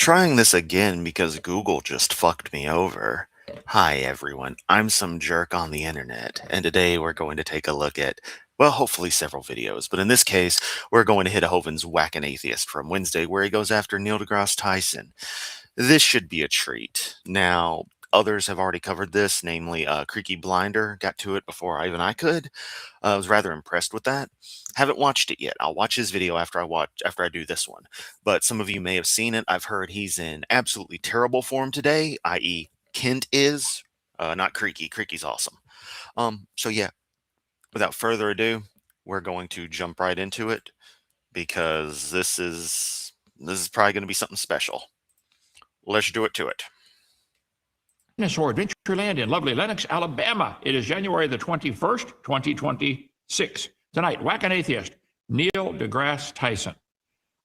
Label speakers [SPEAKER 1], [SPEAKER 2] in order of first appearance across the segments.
[SPEAKER 1] trying this again because Google just fucked me over. Hi everyone, I'm some jerk on the internet, and today we're going to take a look at, well, hopefully several videos, but in this case, we're going to hit a Hoven's Whack an Atheist from Wednesday, where he goes after Neil deGrasse Tyson. This should be a treat. Now, others have already covered this, namely Creaky Blinder got to it before I could. I was rather impressed with that. Haven't watched it yet. I'll watch his video after I do this one. But some of you may have seen it. I've heard he's in absolutely terrible form today, i.e., Kent is. Not Creaky. Creaky's awesome. So yeah, without further ado, we're going to jump right into it because this is probably going to be something special. Let's do it to it.
[SPEAKER 2] Dinosaur Adventureland in lovely Lenox, Alabama. It is January the 21st, 2026. Tonight, Whack an Atheist, Neil deGrasse Tyson.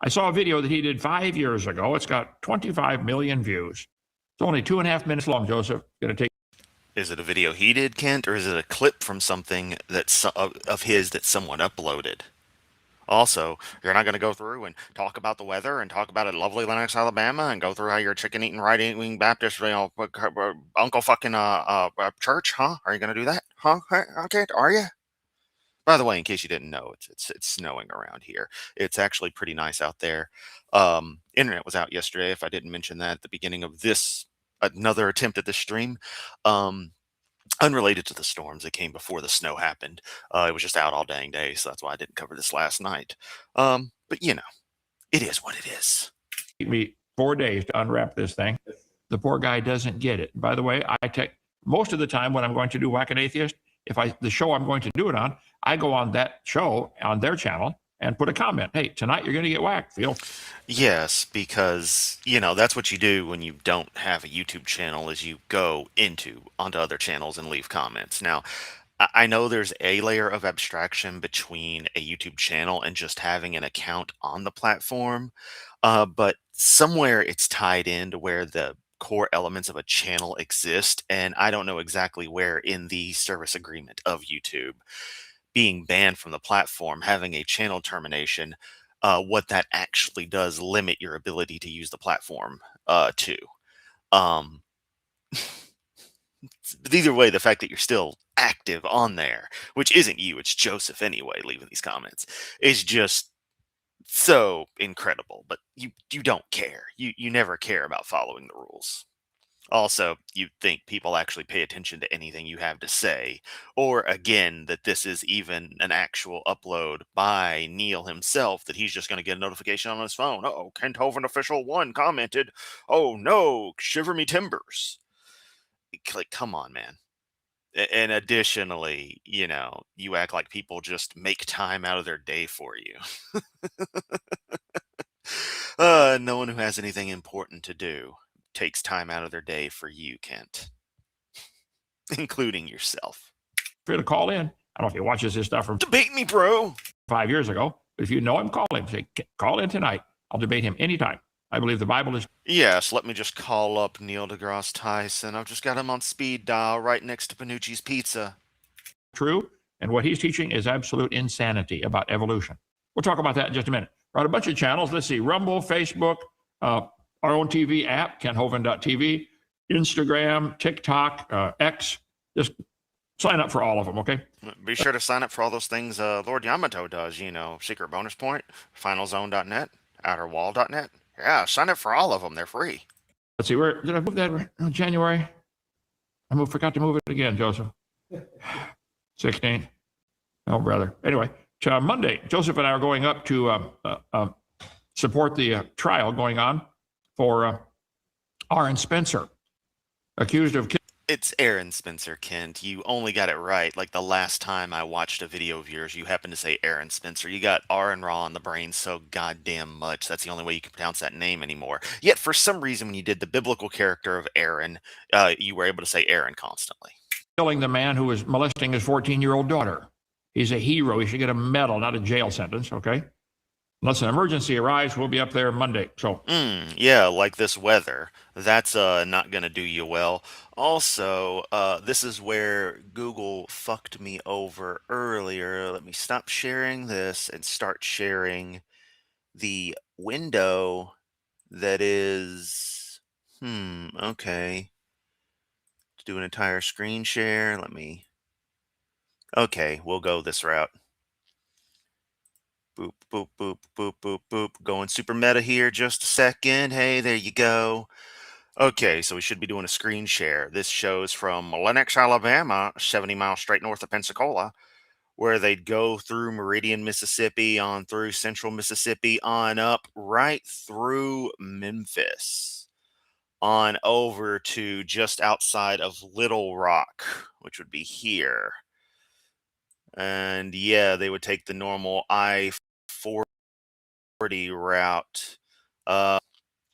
[SPEAKER 2] I saw a video that he did 5 years ago. It's got 25 million views. It's only 2.5 minutes long, Joseph. Going to take.
[SPEAKER 1] Is it a video he did, Kent, or is it a clip from something that's of his that someone uploaded? Also, you're not going to go through and talk about the weather and talk about it lovely Lenox, Alabama, and go through how you're chicken eating, right eating Baptist, Uncle fucking church, huh? Are you going to do that, huh? Okay, are you? By the way, in case you didn't know, it's snowing around here. It's actually pretty nice out there. Internet was out yesterday. If I didn't mention that at the beginning of this, another attempt at this stream. Unrelated to the storms that came before the snow happened. It was just out all dang day, so that's why I didn't cover this last night. But you know, it is what it is.
[SPEAKER 2] Take me 4 days to unwrap this thing. The poor guy doesn't get it. By the way, I take most of the time when I'm going to do Whack an Atheist, the show I'm going to do it on, I go on that show on their channel and put a comment. Hey, tonight you're going to get whacked, Phil.
[SPEAKER 1] Yes, because, that's what you do when you don't have a YouTube channel is you go onto other channels and leave comments. Now, I know there's a layer of abstraction between a YouTube channel and just having an account on the platform, but somewhere it's tied into where the core elements of a channel exist, and I don't know exactly where in the service agreement of YouTube being banned from the platform, having a channel termination, what that actually does limit your ability to use the platform to. Um, but either way, the fact that you're still active on there, which isn't you, it's Joseph anyway, leaving these comments, is just so incredible. But you don't care. You never care about following the rules. Also, you'd think people actually pay attention to anything you have to say, or again, that this is even an actual upload by Neil himself, that he's just going to get a notification on his phone. Oh, Kent Hovind Official 1 commented, oh no, shiver me timbers. Like, come on, man. And additionally, you act like people just make time out of their day for you. No one who has anything important to do takes time out of their day for you, Kent. Including yourself.
[SPEAKER 2] Feel to call in. I don't know if he watches this stuff from
[SPEAKER 1] Debate me, bro.
[SPEAKER 2] 5 years ago, but if you know him, call him. Say, call in tonight. I'll debate him anytime. I believe the Bible is.
[SPEAKER 1] Yes, let me just call up Neil deGrasse Tyson. I've just got him on speed dial right next to Panucci's Pizza.
[SPEAKER 2] True, and what he's teaching is absolute insanity about evolution. We'll talk about that in just a minute. We're on a bunch of channels. Let's see, Rumble, Facebook, our own TV app, KentHovind.tv, Instagram, TikTok, X. Just sign up for all of them, okay?
[SPEAKER 1] Be sure to sign up for all those things Lord Yamato does, Secret Bonus Point, FinalZone.net, OuterWall.net. Yeah, sign up for all of them. They're free.
[SPEAKER 2] Let's see, where did I move that? January? Forgot to move it again, Joseph. 16. Oh, brother. Anyway, Monday, Joseph and I are going up to support the trial going on for Aaron Spencer, accused of.
[SPEAKER 1] It's Aaron Spencer, Kent. You only got it right. Like the last time I watched a video of yours, you happened to say Aaron Spencer. You got R and Raw on the brain so goddamn much. That's the only way you can pronounce that name anymore. Yet for some reason, when you did the biblical character of Aaron, you were able to say Aaron constantly.
[SPEAKER 2] Killing the man who was molesting his 14-year-old daughter. He's a hero. He should get a medal, not a jail sentence, okay? Unless an emergency arrives, we'll be up there Monday. So,
[SPEAKER 1] yeah, like this weather. That's not going to do you well. Also, this is where Google fucked me over earlier. Let me stop sharing this and start sharing the window that is, okay. To do an entire screen share, okay, we'll go this route. Boop, boop, boop, boop, boop, boop. Going super meta here, just a second. Hey, there you go. Okay, so we should be doing a screen share. This shows from Lenox, Alabama, 70 miles straight north of Pensacola, where they'd go through Meridian, Mississippi, on through central Mississippi, on up right through Memphis, on over to just outside of Little Rock, which would be here. And yeah, they would take the normal I-40 route.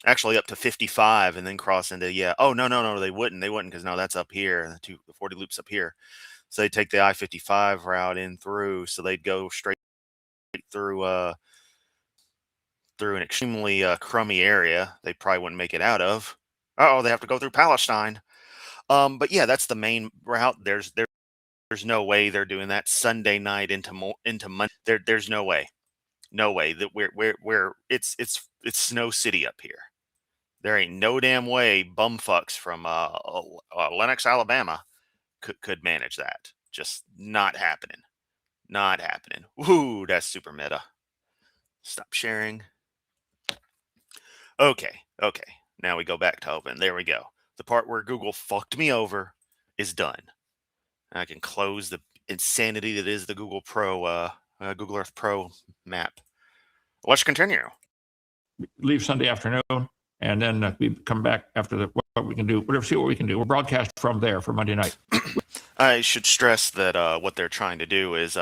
[SPEAKER 1] Actually up to 55 and then cross into, yeah. Oh, no, they wouldn't. They wouldn't, because no, that's up here. The 40 loops up here. So they'd take the I-55 route in through. So they'd go straight through through an extremely crummy area they probably wouldn't make it out of. Oh, they have to go through Palestine. But yeah, that's the main route. There's no way they're doing that Sunday night into Monday. There's no way. No way that we're it's Snow City up here. There ain't no damn way bumfucks from Lenox, Alabama could manage that. Just not happening. Not happening. Ooh, that's super meta. Stop sharing. Okay, okay. Now we go back to open. There we go. The part where Google fucked me over is done. I can close the insanity that is the Google Earth Pro map. Let's continue.
[SPEAKER 2] Leave Sunday afternoon, and then we come back after what we can do. Whatever, see what we can do. We'll broadcast from there for Monday night.
[SPEAKER 1] I should stress that what they're trying to do is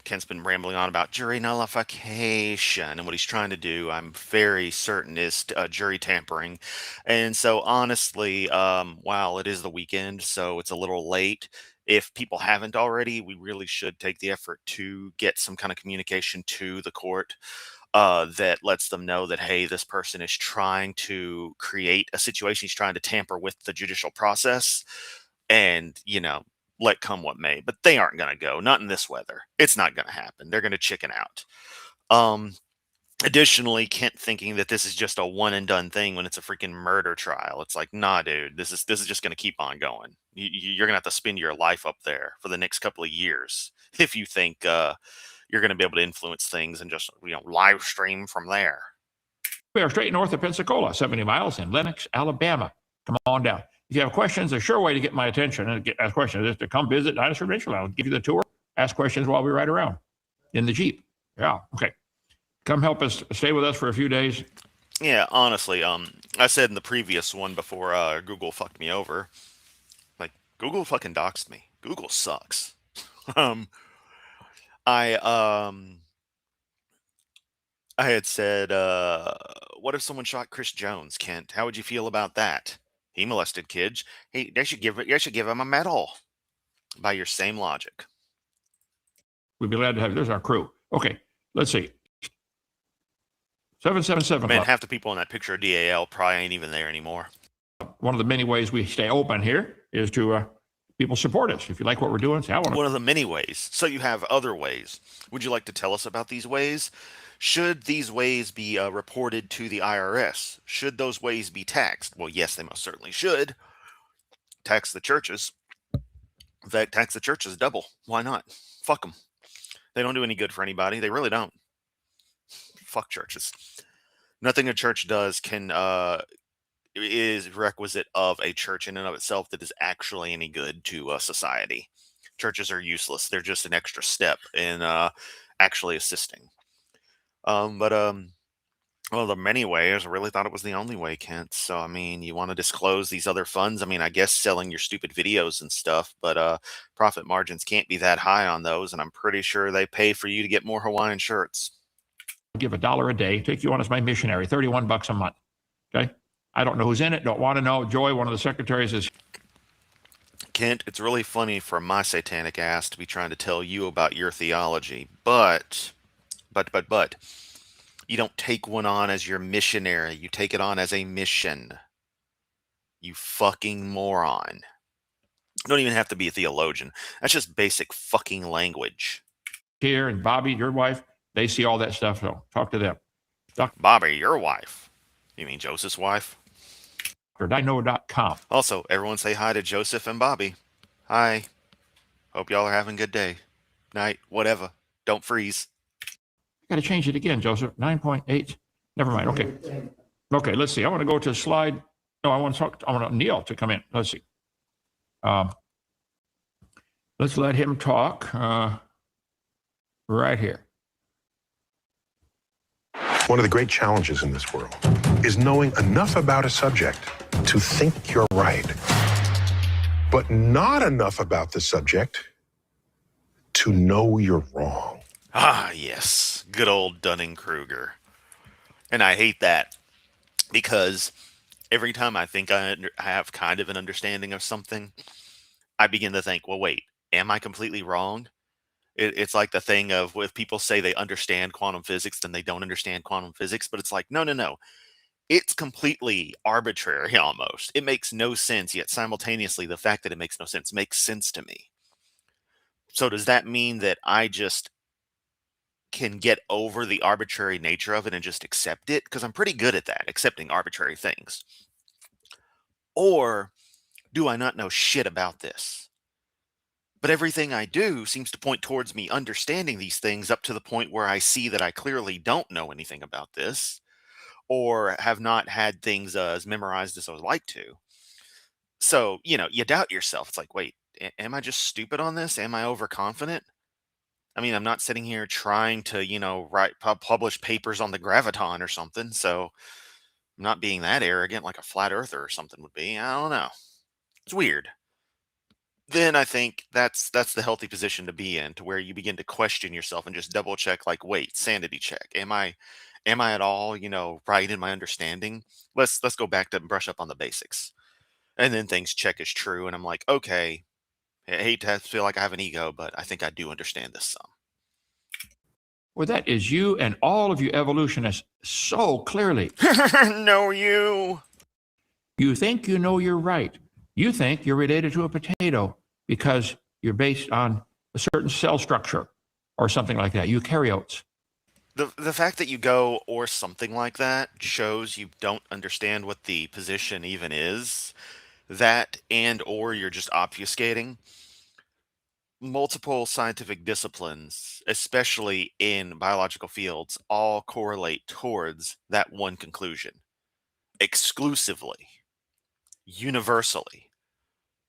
[SPEAKER 1] Kent's been rambling on about jury nullification, and what he's trying to do, I'm very certain, is jury tampering. And so, honestly, while it is the weekend, so it's a little late, if people haven't already, we really should take the effort to get some kind of communication to the court that lets them know that, hey, this person is trying to create a situation. He's trying to tamper with the judicial process, and let come what may. But they aren't going to go. Not in this weather. It's not going to happen. They're going to chicken out. Um, Additionally, Kent thinking that this is just a one and done thing when it's a freaking murder trial. It's like, nah, dude, this is just going to keep on going. You're going to have to spend your life up there for the next couple of years if you think you're going to be able to influence things and just live stream from there.
[SPEAKER 2] We are straight north of Pensacola, 70 miles in Lenox, Alabama. Come on down. If you have questions, a sure way to get my attention and ask questions is to come visit Dinosaur Adventure. I'll give you the tour, ask questions while we ride around in the Jeep. Yeah, okay. Come help us, stay with us for a few days.
[SPEAKER 1] Yeah, honestly, I said in the previous one before Google fucked me over, like, Google fucking doxed me. Google sucks. um, I I had said, what if someone shot Chris Jones, Kent? How would you feel about that? He molested kids. They should give him a medal. By your same logic.
[SPEAKER 2] We'd be glad to have you. There's our crew. Okay, let's see. 777
[SPEAKER 1] Man,
[SPEAKER 2] Club.
[SPEAKER 1] half the people in that picture of DAL probably ain't even there anymore.
[SPEAKER 2] One of the many ways we stay open here is to people support us. If you like what we're doing, say, I want to.
[SPEAKER 1] One of the many ways. So you have other ways. Would you like to tell us about these ways? Should these ways be reported to the IRS? Should those ways be taxed? Well, yes, they most certainly should. Tax the churches. In fact, tax the churches double. Why not? Fuck them. They don't do any good for anybody. They really don't. Fuck churches. Nothing a church does is requisite of a church in and of itself that is actually any good to society. Churches are useless. They're just an extra step in actually assisting. Well, the many ways, I really thought it was the only way, Kent. So, I mean, you want to disclose these other funds? I mean, I guess selling your stupid videos and stuff, but profit margins can't be that high on those, and I'm pretty sure they pay for you to get more Hawaiian shirts.
[SPEAKER 2] Give $1 a day, take you on as my missionary, $31 a month. Okay? I don't know who's in it, don't want to know. Joy, one of the secretaries, is.
[SPEAKER 1] Kent, it's really funny for my satanic ass to be trying to tell you about your theology, but, you don't take one on as your missionary. You take it on as a mission. You fucking moron. You don't even have to be a theologian. That's just basic fucking language.
[SPEAKER 2] Here, and Bobby, your wife, they see all that stuff, so talk to them.
[SPEAKER 1] Bobby, your wife. You mean Joseph's wife?
[SPEAKER 2] Dino.com.
[SPEAKER 1] Also, everyone say hi to Joseph and Bobby. Hi. Hope y'all are having a good day. Night. Whatever. Don't freeze.
[SPEAKER 2] Got to change it again, Joseph. 9.8. Never mind. Okay. Okay, let's see. I want to go to slide. No, I want to talk. I want Neil to come in. Let's see. Let's let him talk right here.
[SPEAKER 3] One of the great challenges in this world is knowing enough about a subject to think you're right, but not enough about the subject to know you're wrong.
[SPEAKER 1] Ah, yes. Good old Dunning-Kruger. And I hate that because every time I think I have kind of an understanding of something, I begin to think, well, wait, am I completely wrong? It's like the thing of if people say they understand quantum physics, then they don't understand quantum physics. But it's like, no, no, no. It's completely arbitrary almost. It makes no sense, yet simultaneously, the fact that it makes no sense makes sense to me. So does that mean that I just can get over the arbitrary nature of it and just accept it? Because I'm pretty good at that, accepting arbitrary things. Or do I not know shit about this? But everything I do seems to point towards me understanding these things up to the point where I see that I clearly don't know anything about this or have not had things as memorized as I would like to. So, you doubt yourself. It's like, wait, am I just stupid on this? Am I overconfident? I mean, I'm not sitting here trying to, publish papers on the graviton or something. So I'm not being that arrogant like a flat earther or something would be. I don't know. It's weird. Then I think that's the healthy position to be in, to where you begin to question yourself and just double check, like, wait, sanity check. Am I at all, right in my understanding? Let's go back to brush up on the basics. And then things check as true, and I'm like, okay, I hate to feel like I have an ego, but I think I do understand this some.
[SPEAKER 2] Well, that is you and all of you evolutionists so clearly.
[SPEAKER 1] No, you.
[SPEAKER 2] You think you know you're right. You think you're related to a potato because you're based on a certain cell structure or something like that, eukaryotes.
[SPEAKER 1] The fact that you go or something like that shows you don't understand what the position even is. That and or you're just obfuscating. Multiple scientific disciplines, especially in biological fields, all correlate towards that one conclusion exclusively, universally,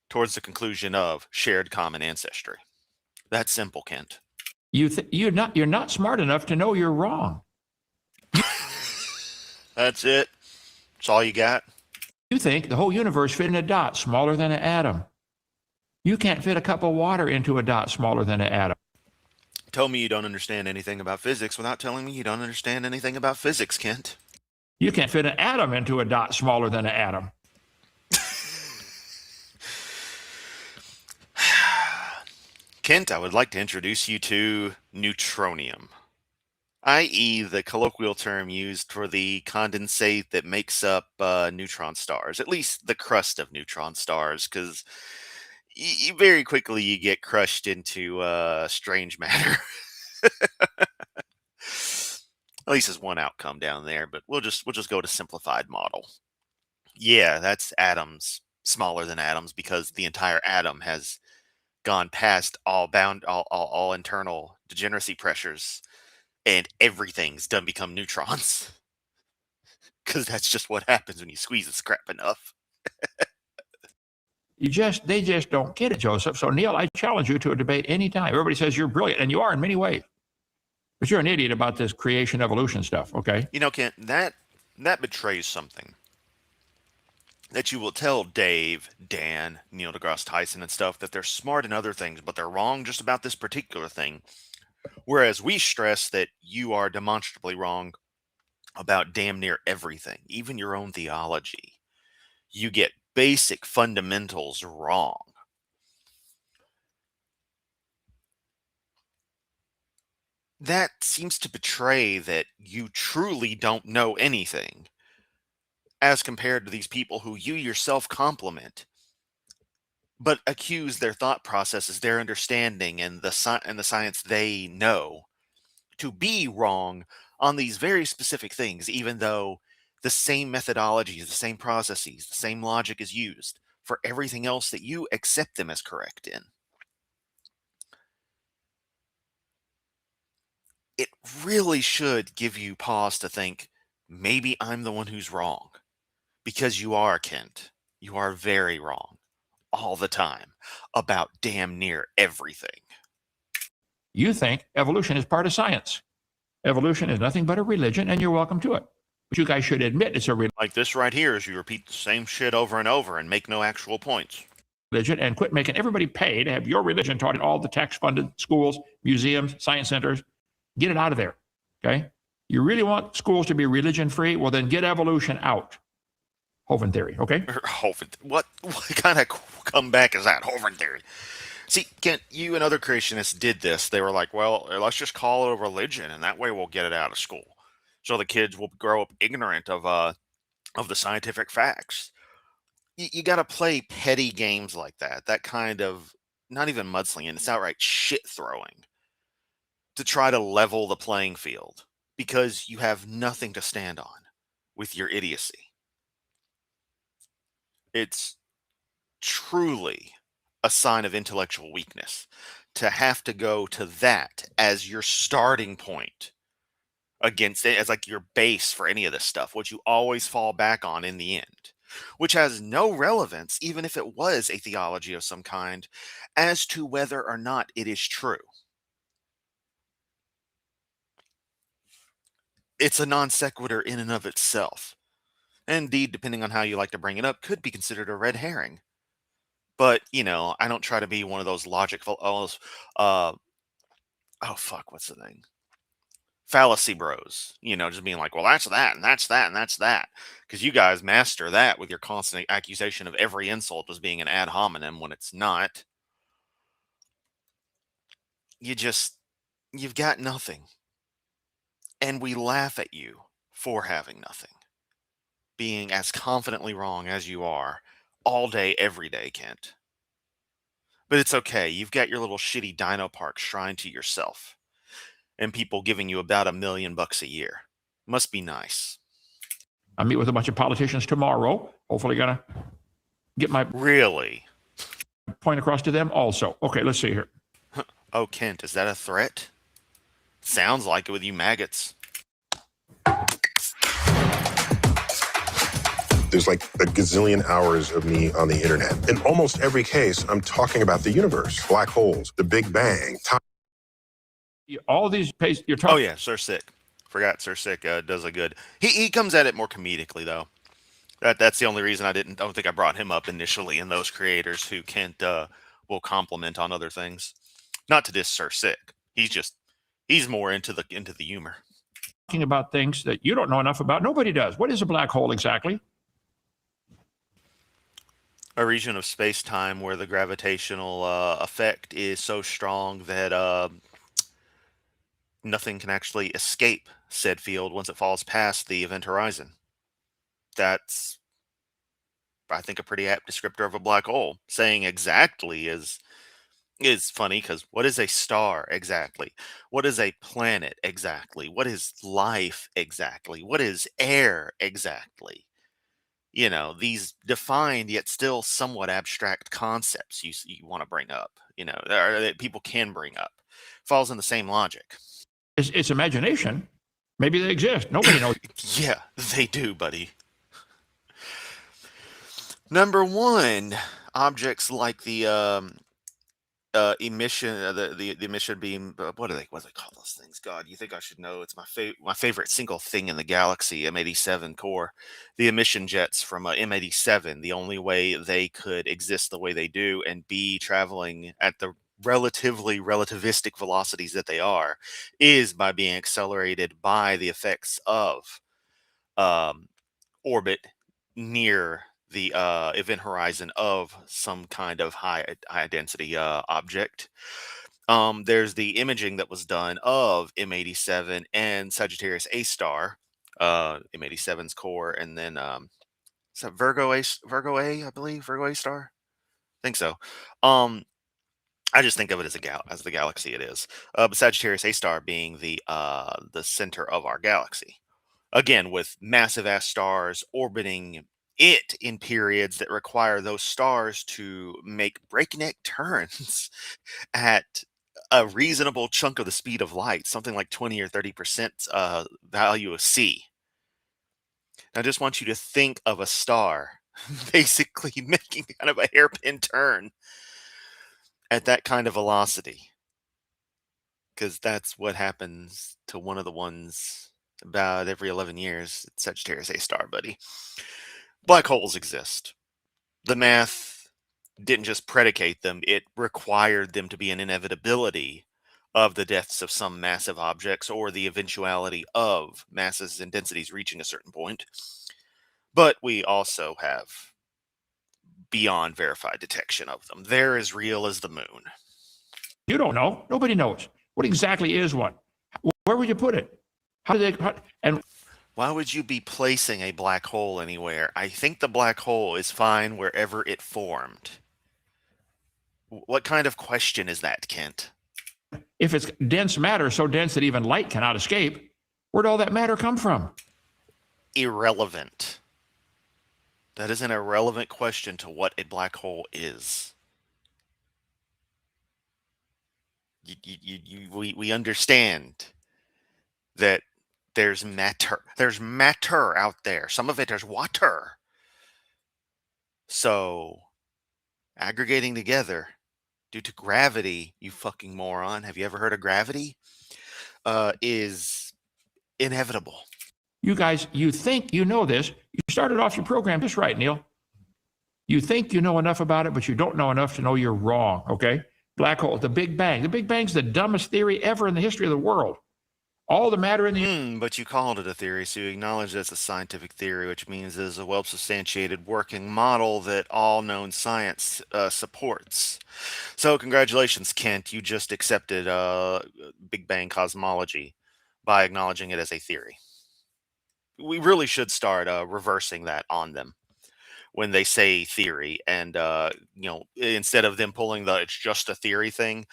[SPEAKER 1] towards the conclusion of shared common ancestry. That's simple, Kent.
[SPEAKER 2] You're not smart enough to know you're wrong.
[SPEAKER 1] That's it. That's all you got.
[SPEAKER 2] You think the whole universe fit in a dot smaller than an atom. You can't fit a cup of water into a dot smaller than an atom.
[SPEAKER 1] Tell me you don't understand anything about physics without telling me you don't understand anything about physics, Kent.
[SPEAKER 2] You can't fit an atom into a dot smaller than an atom.
[SPEAKER 1] Kent, I would like to introduce you to neutronium, i.e., the colloquial term used for the condensate that makes up neutron stars, at least the crust of neutron stars, because very quickly you get crushed into strange matter. At least there's one outcome down there, but we'll just go to simplified model. Yeah, that's atoms smaller than atoms because the entire atom has gone past all internal degeneracy pressures, and everything's done become neutrons. Because that's just what happens when you squeeze the scrap enough.
[SPEAKER 2] They just don't get it, Joseph. So Neil, I challenge you to a debate anytime. Everybody says you're brilliant, and you are in many ways. But you're an idiot about this creation evolution stuff, okay?
[SPEAKER 1] Kent, that betrays something. That you will tell Dave, Dan, Neil deGrasse Tyson and stuff that they're smart in other things, but they're wrong just about this particular thing. Whereas we stress that you are demonstrably wrong about damn near everything, even your own theology. You get basic fundamentals wrong. That seems to betray that you truly don't know anything, as compared to these people who you yourself compliment, but accuse their thought processes, their understanding, and the science they know to be wrong on these very specific things, even though The same methodologies, the same processes, the same logic is used for everything else that you accept them as correct in. It really should give you pause to think, maybe I'm the one who's wrong. Because you are, Kent. You are very wrong all the time about damn near everything.
[SPEAKER 2] You think evolution is part of science. Evolution is nothing but a religion, and you're welcome to it. But you guys should admit it's a
[SPEAKER 1] Like this right here is you repeat the same shit over and over and make no actual points.
[SPEAKER 2] religion and quit making everybody pay to have your religion taught in all the tax-funded schools, museums, science centers. Get it out of there, okay? You really want schools to be religion-free? Well, then get evolution out. Hovind theory, okay?
[SPEAKER 1] Hovind, what kind of comeback is that? Hovind theory. See, Kent, you and other creationists did this. They were like, well, let's just call it a religion, and that way we'll get it out of school. So the kids will grow up ignorant of the scientific facts. You got to play petty games like that. That kind of, not even mudslinging, it's outright shit throwing to try to level the playing field because you have nothing to stand on with your idiocy. It's truly a sign of intellectual weakness to have to go to that as your starting point against it, as like your base for any of this stuff, what you always fall back on in the end, which has no relevance, even if it was a theology of some kind, as to whether or not it is true. It's a non sequitur in and of itself. And indeed, depending on how you like to bring it up, could be considered a red herring. But, I don't try to be one of those oh fuck, what's the thing? Fallacy bros, just being like, well, that's that, and that's that, and that's that. Because you guys master that with your constant accusation of every insult as being an ad hominem when it's not. You've got nothing. And we laugh at you for having nothing. Being as confidently wrong as you are all day, every day, Kent. But it's okay. You've got your little shitty dino park shrine to yourself. And people giving you about $1 million a year. Must be nice.
[SPEAKER 2] I meet with a bunch of politicians tomorrow. Hopefully gonna get my
[SPEAKER 1] Really?
[SPEAKER 2] point across to them also. Okay, let's see here.
[SPEAKER 1] Oh, Kent, is that a threat? Sounds like it with you maggots.
[SPEAKER 3] There's like a gazillion hours of me on the internet. In almost every case, I'm talking about the universe, black holes, the Big Bang.
[SPEAKER 2] All these you're
[SPEAKER 1] Oh
[SPEAKER 2] talking.
[SPEAKER 1] yeah, Sir Sick. Forgot Sir Sick does a good. He comes at it more comedically though. That's the only reason I don't think I brought him up initially in those creators who Kent will compliment on other things. Not to diss Sir Sick. He's more into the humor.
[SPEAKER 2] Talking about things that you don't know enough about. Nobody does. What is a black hole exactly?
[SPEAKER 1] A region of space-time where the gravitational effect is so strong that nothing can actually escape said field once it falls past the event horizon. That's, I think, a pretty apt descriptor of a black hole. Saying exactly is funny because what is a star exactly? What is a planet exactly? What is life exactly? What is air exactly? These defined yet still somewhat abstract concepts you want to bring up, or that people can bring up, falls in the same logic.
[SPEAKER 2] It's imagination. Maybe they exist. Nobody knows.
[SPEAKER 1] Yeah, they do, buddy. Number one, objects like the emission, the emission beam. What do they call those things? God, you think I should know? It's my favorite single thing in the galaxy, M87 core. The emission jets from M87. The only way they could exist the way they do and be traveling at the relatively relativistic velocities that they are is by being accelerated by the effects of orbit near the event horizon of some kind of high density object. There's the imaging that was done of M87 and Sagittarius A star, M87's core, and then is that Virgo A, I believe, Virgo A star. I think so. I just think of it as the galaxy it is. But Sagittarius A star being the center of our galaxy. Again, with massive ass stars orbiting it in periods that require those stars to make breakneck turns at a reasonable chunk of the speed of light, something like 20 or 30% value of c. I just want you to think of a star basically making kind of a hairpin turn at that kind of velocity, because that's what happens to one of the ones about every 11 years. It's Sagittarius A star, buddy. Black holes exist. The math didn't just predicate them, it required them to be an inevitability of the deaths of some massive objects or the eventuality of masses and densities reaching a certain point. But we also have beyond verified detection of them. They're as real as the moon.
[SPEAKER 2] You don't know. Nobody knows. What exactly is one? Where would you put it? How do they? And
[SPEAKER 1] Why would you be placing a black hole anywhere? I think the black hole is fine wherever it formed. What kind of question is that, Kent?
[SPEAKER 2] if it's dense matter, so dense that even light cannot escape, where'd all that matter come from?
[SPEAKER 1] Irrelevant. That is an irrelevant question to what a black hole is. We understand that there's matter. There's matter out there. Some of it is water. So, aggregating together due to gravity, you fucking moron. Have you ever heard of gravity? Is inevitable.
[SPEAKER 2] You guys, you think you know this. You started off your program just right, Neil. You think you know enough about it, but you don't know enough to know you're wrong, okay? Black hole, the Big Bang. The Big Bang's the dumbest theory ever in the history of the world. All the matter in the
[SPEAKER 1] But you called it a theory, so you acknowledge that's a scientific theory, which means it's a well-substantiated working model that all known science supports. So congratulations, Kent. You just accepted Big Bang cosmology by acknowledging it as a theory. We really should start reversing that on them when they say theory, and instead of them pulling the "it's just a theory" thing,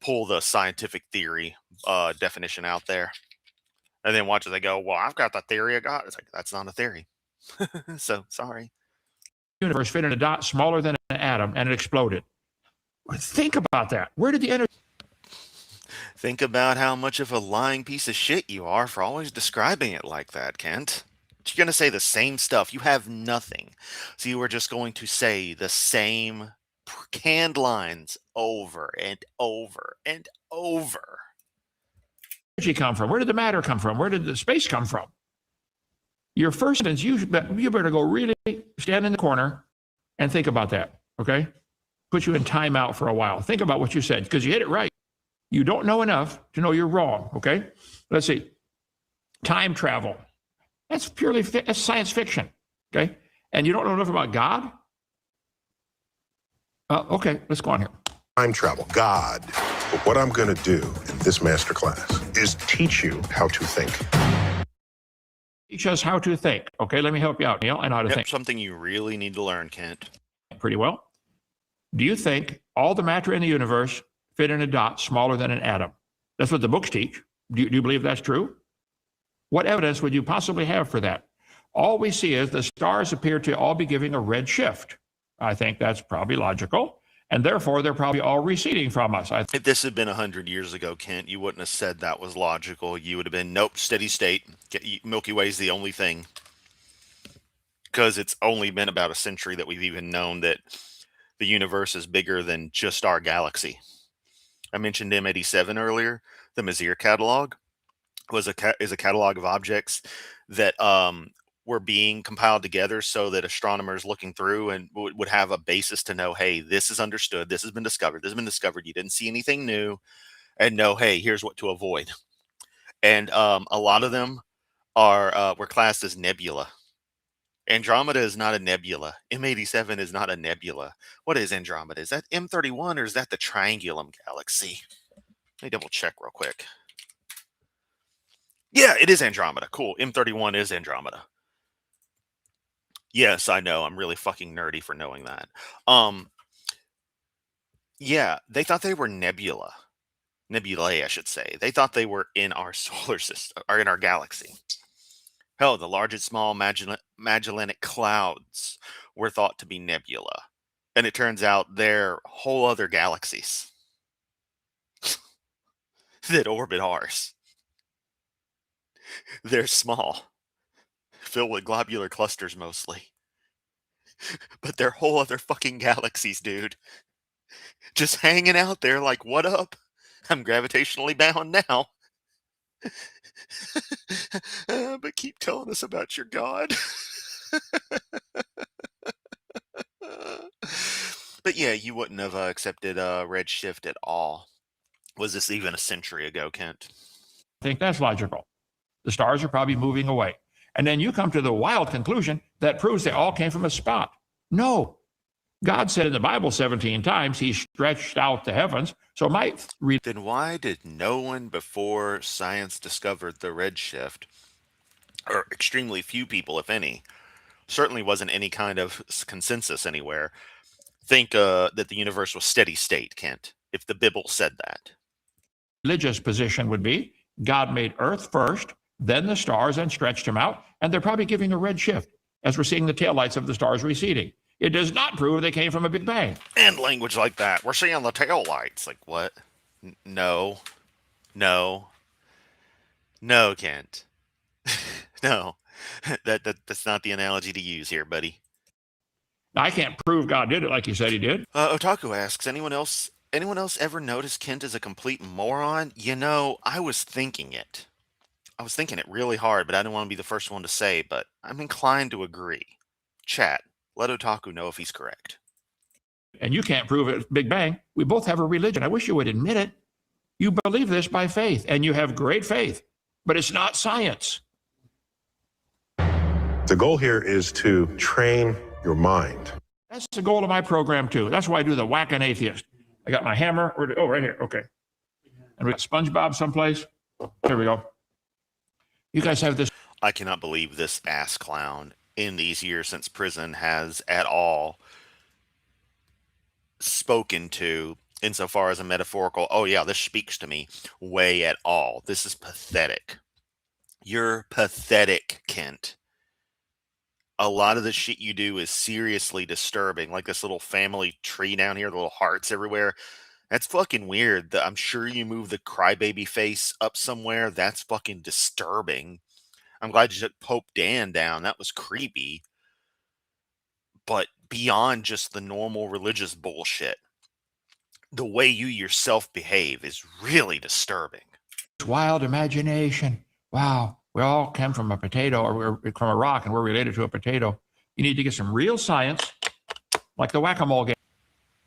[SPEAKER 1] pull the scientific theory definition out there. And then watch as they go, well, I've got the theory of God. It's like, that's not a theory. So, sorry.
[SPEAKER 2] universe fit in a dot smaller than an atom, and it exploded. Think about that. Where did the energy?
[SPEAKER 1] Think about how much of a lying piece of shit you are for always describing it like that, Kent. You're going to say the same stuff. You have nothing. So you are just going to say the same canned lines over and over and over.
[SPEAKER 2] come from? Where did the matter come from? Where did the space come from? Your first sentence, you better go really stand in the corner and think about that, okay? Put you in timeout for a while. Think about what you said, because you hit it right. You don't know enough to know you're wrong, okay? Let's see. Time travel. That's purely that's science fiction, okay? And you don't know enough about God? Okay, let's go on here.
[SPEAKER 3] Time travel, God. But what I'm going to do in this masterclass is teach you how to think.
[SPEAKER 2] Teach us how to think. Okay, let me help you out, Neil. I know how to think
[SPEAKER 1] Something you really need to learn, Kent.
[SPEAKER 2] pretty well. Do you think all the matter in the universe fit in a dot smaller than an atom? That's what the books teach. Do you believe that's true? What evidence would you possibly have for that? All we see is the stars appear to all be giving a red shift. I think that's probably logical. And therefore, they're probably all receding from us.
[SPEAKER 1] If this had been 100 years ago, Kent, you wouldn't have said that was logical. You would have been, nope, steady state. Milky Way is the only thing. Because it's only been about a century that we've even known that the universe is bigger than just our galaxy. I mentioned M87 earlier. The Messier catalog is a catalog of objects that were being compiled together so that astronomers looking through and would have a basis to know, hey, this is understood, this has been discovered, you didn't see anything new, and know, hey, here's what to avoid. And a lot of them were classed as nebula. Andromeda is not a nebula. M87 is not a nebula. What is Andromeda? Is that M31 or is that the Triangulum galaxy? Let me double check real quick. Yeah, it is Andromeda. Cool. M31 is Andromeda. Yes, I know. I'm really fucking nerdy for knowing that. Yeah, they thought they were nebulae, I should say. They thought they were in our solar system or in our galaxy. Hell, the large and small Magellanic clouds were thought to be nebula. And it turns out they're whole other galaxies that orbit ours. They're small, filled with globular clusters mostly. But they're whole other fucking galaxies, dude. Just hanging out there like, what up? I'm gravitationally bound now. But keep telling us about your God. But yeah, you wouldn't have accepted redshift at all. Was this even a century ago, Kent?
[SPEAKER 2] I think that's logical. The stars are probably moving away. And then you come to the wild conclusion that proves they all came from a spot. No. God said in the Bible 17 times he stretched out the heavens. So my
[SPEAKER 1] Then why did no one before science discovered the redshift, or extremely few people, if any, certainly wasn't any kind of consensus anywhere, think that the universe was steady state, Kent, if the Bible said that?
[SPEAKER 2] religious position would be God made Earth first, then the stars, and stretched them out. And they're probably giving a red shift as we're seeing the taillights of the stars receding. It does not prove they came from a Big Bang.
[SPEAKER 1] And language like that. We're seeing the tail lights. Like, what? No. No. No, Kent. No. That's not the analogy to use here, buddy.
[SPEAKER 2] Now, I can't prove God did it like he said he did.
[SPEAKER 1] Otaku asks, anyone else ever notice Kent is a complete moron? You know, I was thinking it really hard, but I didn't want to be the first one to say, but I'm inclined to agree. Chat, let Otaku know if he's correct.
[SPEAKER 2] And you can't prove it Big Bang. We both have a religion. I wish you would admit it. You believe this by faith, and you have great faith, but it's not science.
[SPEAKER 3] The goal here is to train your mind.
[SPEAKER 2] That's the goal of my program, too. That's why I do the whack an atheist. I got my hammer. Oh, right here. Okay. And we got SpongeBob someplace. Here we go. You guys have this.
[SPEAKER 1] I cannot believe this ass clown in these years since prison has at all spoken to, insofar as a metaphorical, oh yeah, this speaks to me, way at all. This is pathetic. You're pathetic, Kent. A lot of the shit you do is seriously disturbing, like this little family tree down here, the little hearts everywhere. That's fucking weird. I'm sure you moved the crybaby face up somewhere. That's fucking disturbing. I'm glad you took Pope Dan down. That was creepy. But beyond just the normal religious bullshit, the way you yourself behave is really disturbing.
[SPEAKER 2] Wild imagination. Wow. We all came from a potato, or we're from a rock, and we're related to a potato. You need to get some real science, like the whack-a-mole game.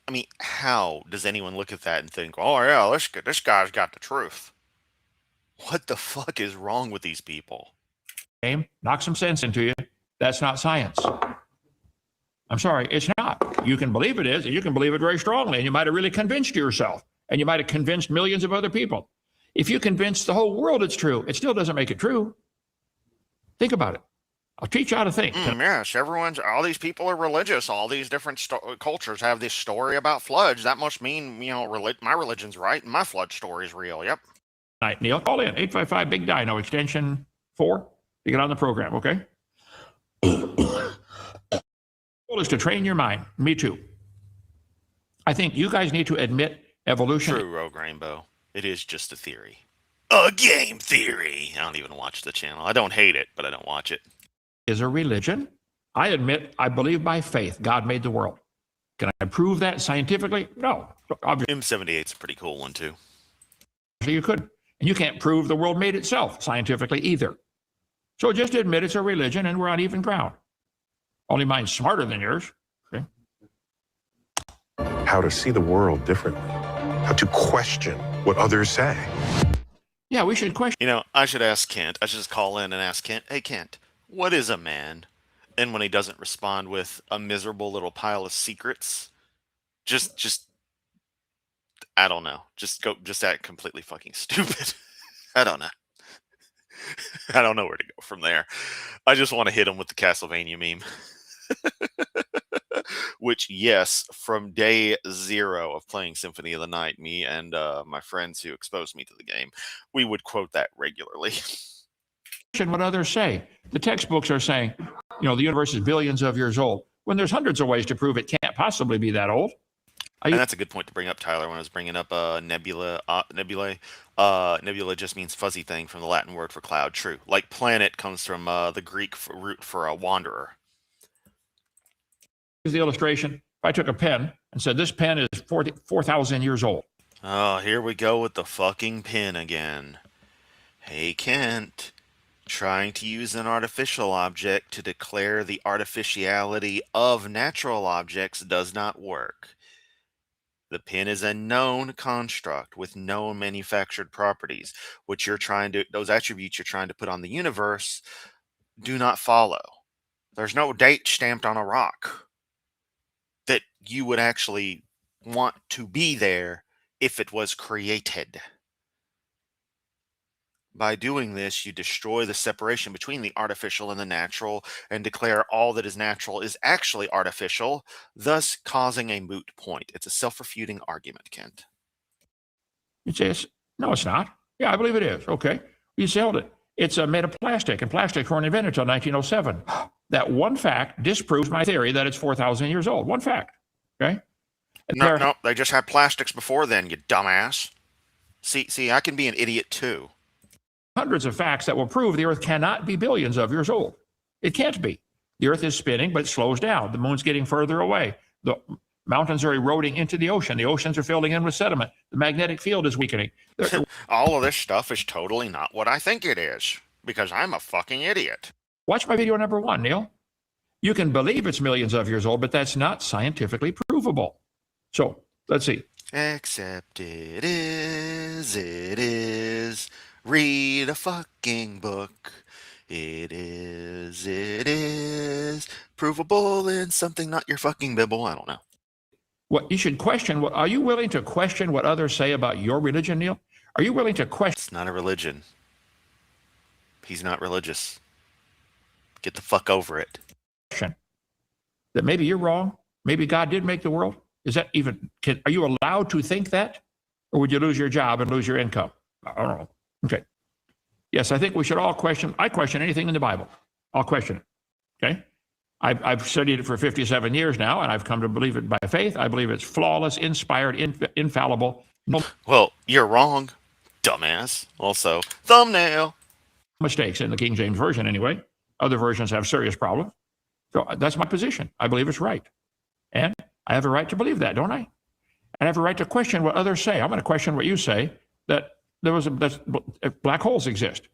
[SPEAKER 1] I mean, how does anyone look at that and think, oh yeah, this guy's got the truth? What the fuck is wrong with these people?
[SPEAKER 2] Knock some sense into you. That's not science. I'm sorry, it's not. You can believe it is, and you can believe it very strongly, and you might have really convinced yourself, and you might have convinced millions of other people. If you convince the whole world it's true, it still doesn't make it true. Think about it. I'll teach you how to think.
[SPEAKER 1] Yes, all these people are religious. All these different cultures have this story about floods. That must mean, my religion's right and my flood story is real. Yep.
[SPEAKER 2] Night, Neil. Call in 855 Big Dino, extension 4 to get on the program, okay? The goal is to train your mind. Me too. I think you guys need to admit evolution.
[SPEAKER 1] True, Rogue Rainbow. It is just a theory. A game theory. I don't even watch the channel. I don't hate it, but I don't watch it.
[SPEAKER 2] Is a religion. I admit I believe by faith God made the world. Can I prove that scientifically? No. Obviously,
[SPEAKER 1] M78's a pretty cool one, too.
[SPEAKER 2] you could. And you can't prove the world made itself scientifically either. So just admit it's a religion and we're on even ground. Only mine's smarter than yours. Okay?
[SPEAKER 3] How to see the world differently. How to question what others say.
[SPEAKER 2] Yeah, we should question.
[SPEAKER 1] I should ask Kent. I should just call in and ask Kent, hey, Kent, what is a man? And when he doesn't respond with a miserable little pile of secrets, just I don't know. Just act completely fucking stupid. I don't know. I don't know where to go from there. I just want to hit him with the Castlevania meme. Which, yes, from day 0 of playing Symphony of the Night, me and my friends who exposed me to the game, we would quote that regularly.
[SPEAKER 2] what others say. The textbooks are saying, the universe is billions of years old, when there's hundreds of ways to prove it can't possibly be that old.
[SPEAKER 1] And that's a good point to bring up, Tyler, when I was bringing up nebula. Nebula just means fuzzy thing from the Latin word for cloud. True. Like planet comes from the Greek root for a wanderer.
[SPEAKER 2] Here's the illustration. If I took a pen and said, this pen is 4,000 years old.
[SPEAKER 1] Oh, here we go with the fucking pen again. Hey, Kent. Trying to use an artificial object to declare the artificiality of natural objects does not work. The pen is a known construct with known manufactured properties, which those attributes you're trying to put on the universe do not follow. There's no date stamped on a rock that you would actually want to be there if it was created. By doing this, you destroy the separation between the artificial and the natural and declare all that is natural is actually artificial, thus causing a moot point. It's a self-refuting argument, Kent.
[SPEAKER 2] You say, no, it's not. Yeah, I believe it is. Okay. You sold it. It's made of plastic, and plastics weren't invented until 1907. That one fact disproves my theory that it's 4,000 years old. One fact. Okay?
[SPEAKER 1] No, they just had plastics before then, you dumbass. See, I can be an idiot too.
[SPEAKER 2] Hundreds of facts that will prove the Earth cannot be billions of years old. It can't be. The Earth is spinning, but it slows down. The moon's getting further away. The mountains are eroding into the ocean. The oceans are filling in with sediment. The magnetic field is weakening.
[SPEAKER 1] All of this stuff is totally not what I think it is, because I'm a fucking idiot.
[SPEAKER 2] Watch my video number 1, Neil. You can believe it's millions of years old, but that's not scientifically provable. So, let's see.
[SPEAKER 1] Except it is. Read a fucking book. It is provable in something not your fucking Bible. I don't know.
[SPEAKER 2] What you should question, are you willing to question what others say about your religion, Neil? Are you willing to question?
[SPEAKER 1] It's not a religion. He's not religious. Get the fuck over it.
[SPEAKER 2] That maybe you're wrong. Maybe God did make the world. Is that even, are you allowed to think that? Or would you lose your job and lose your income? I don't know. Okay. Yes, I think we should all question. I question anything in the Bible. I'll question it. Okay. I've studied it for 57 years now, and I've come to believe it by faith. I believe it's flawless, inspired, infallible. No
[SPEAKER 1] Well, you're wrong, dumbass. Also, thumbnail.
[SPEAKER 2] mistakes in the King James Version anyway. Other versions have serious problems. So that's my position. I believe it's right. And I have a right to believe that, don't I? And I have a right to question what others say. I'm going to question what you say, that black holes exist.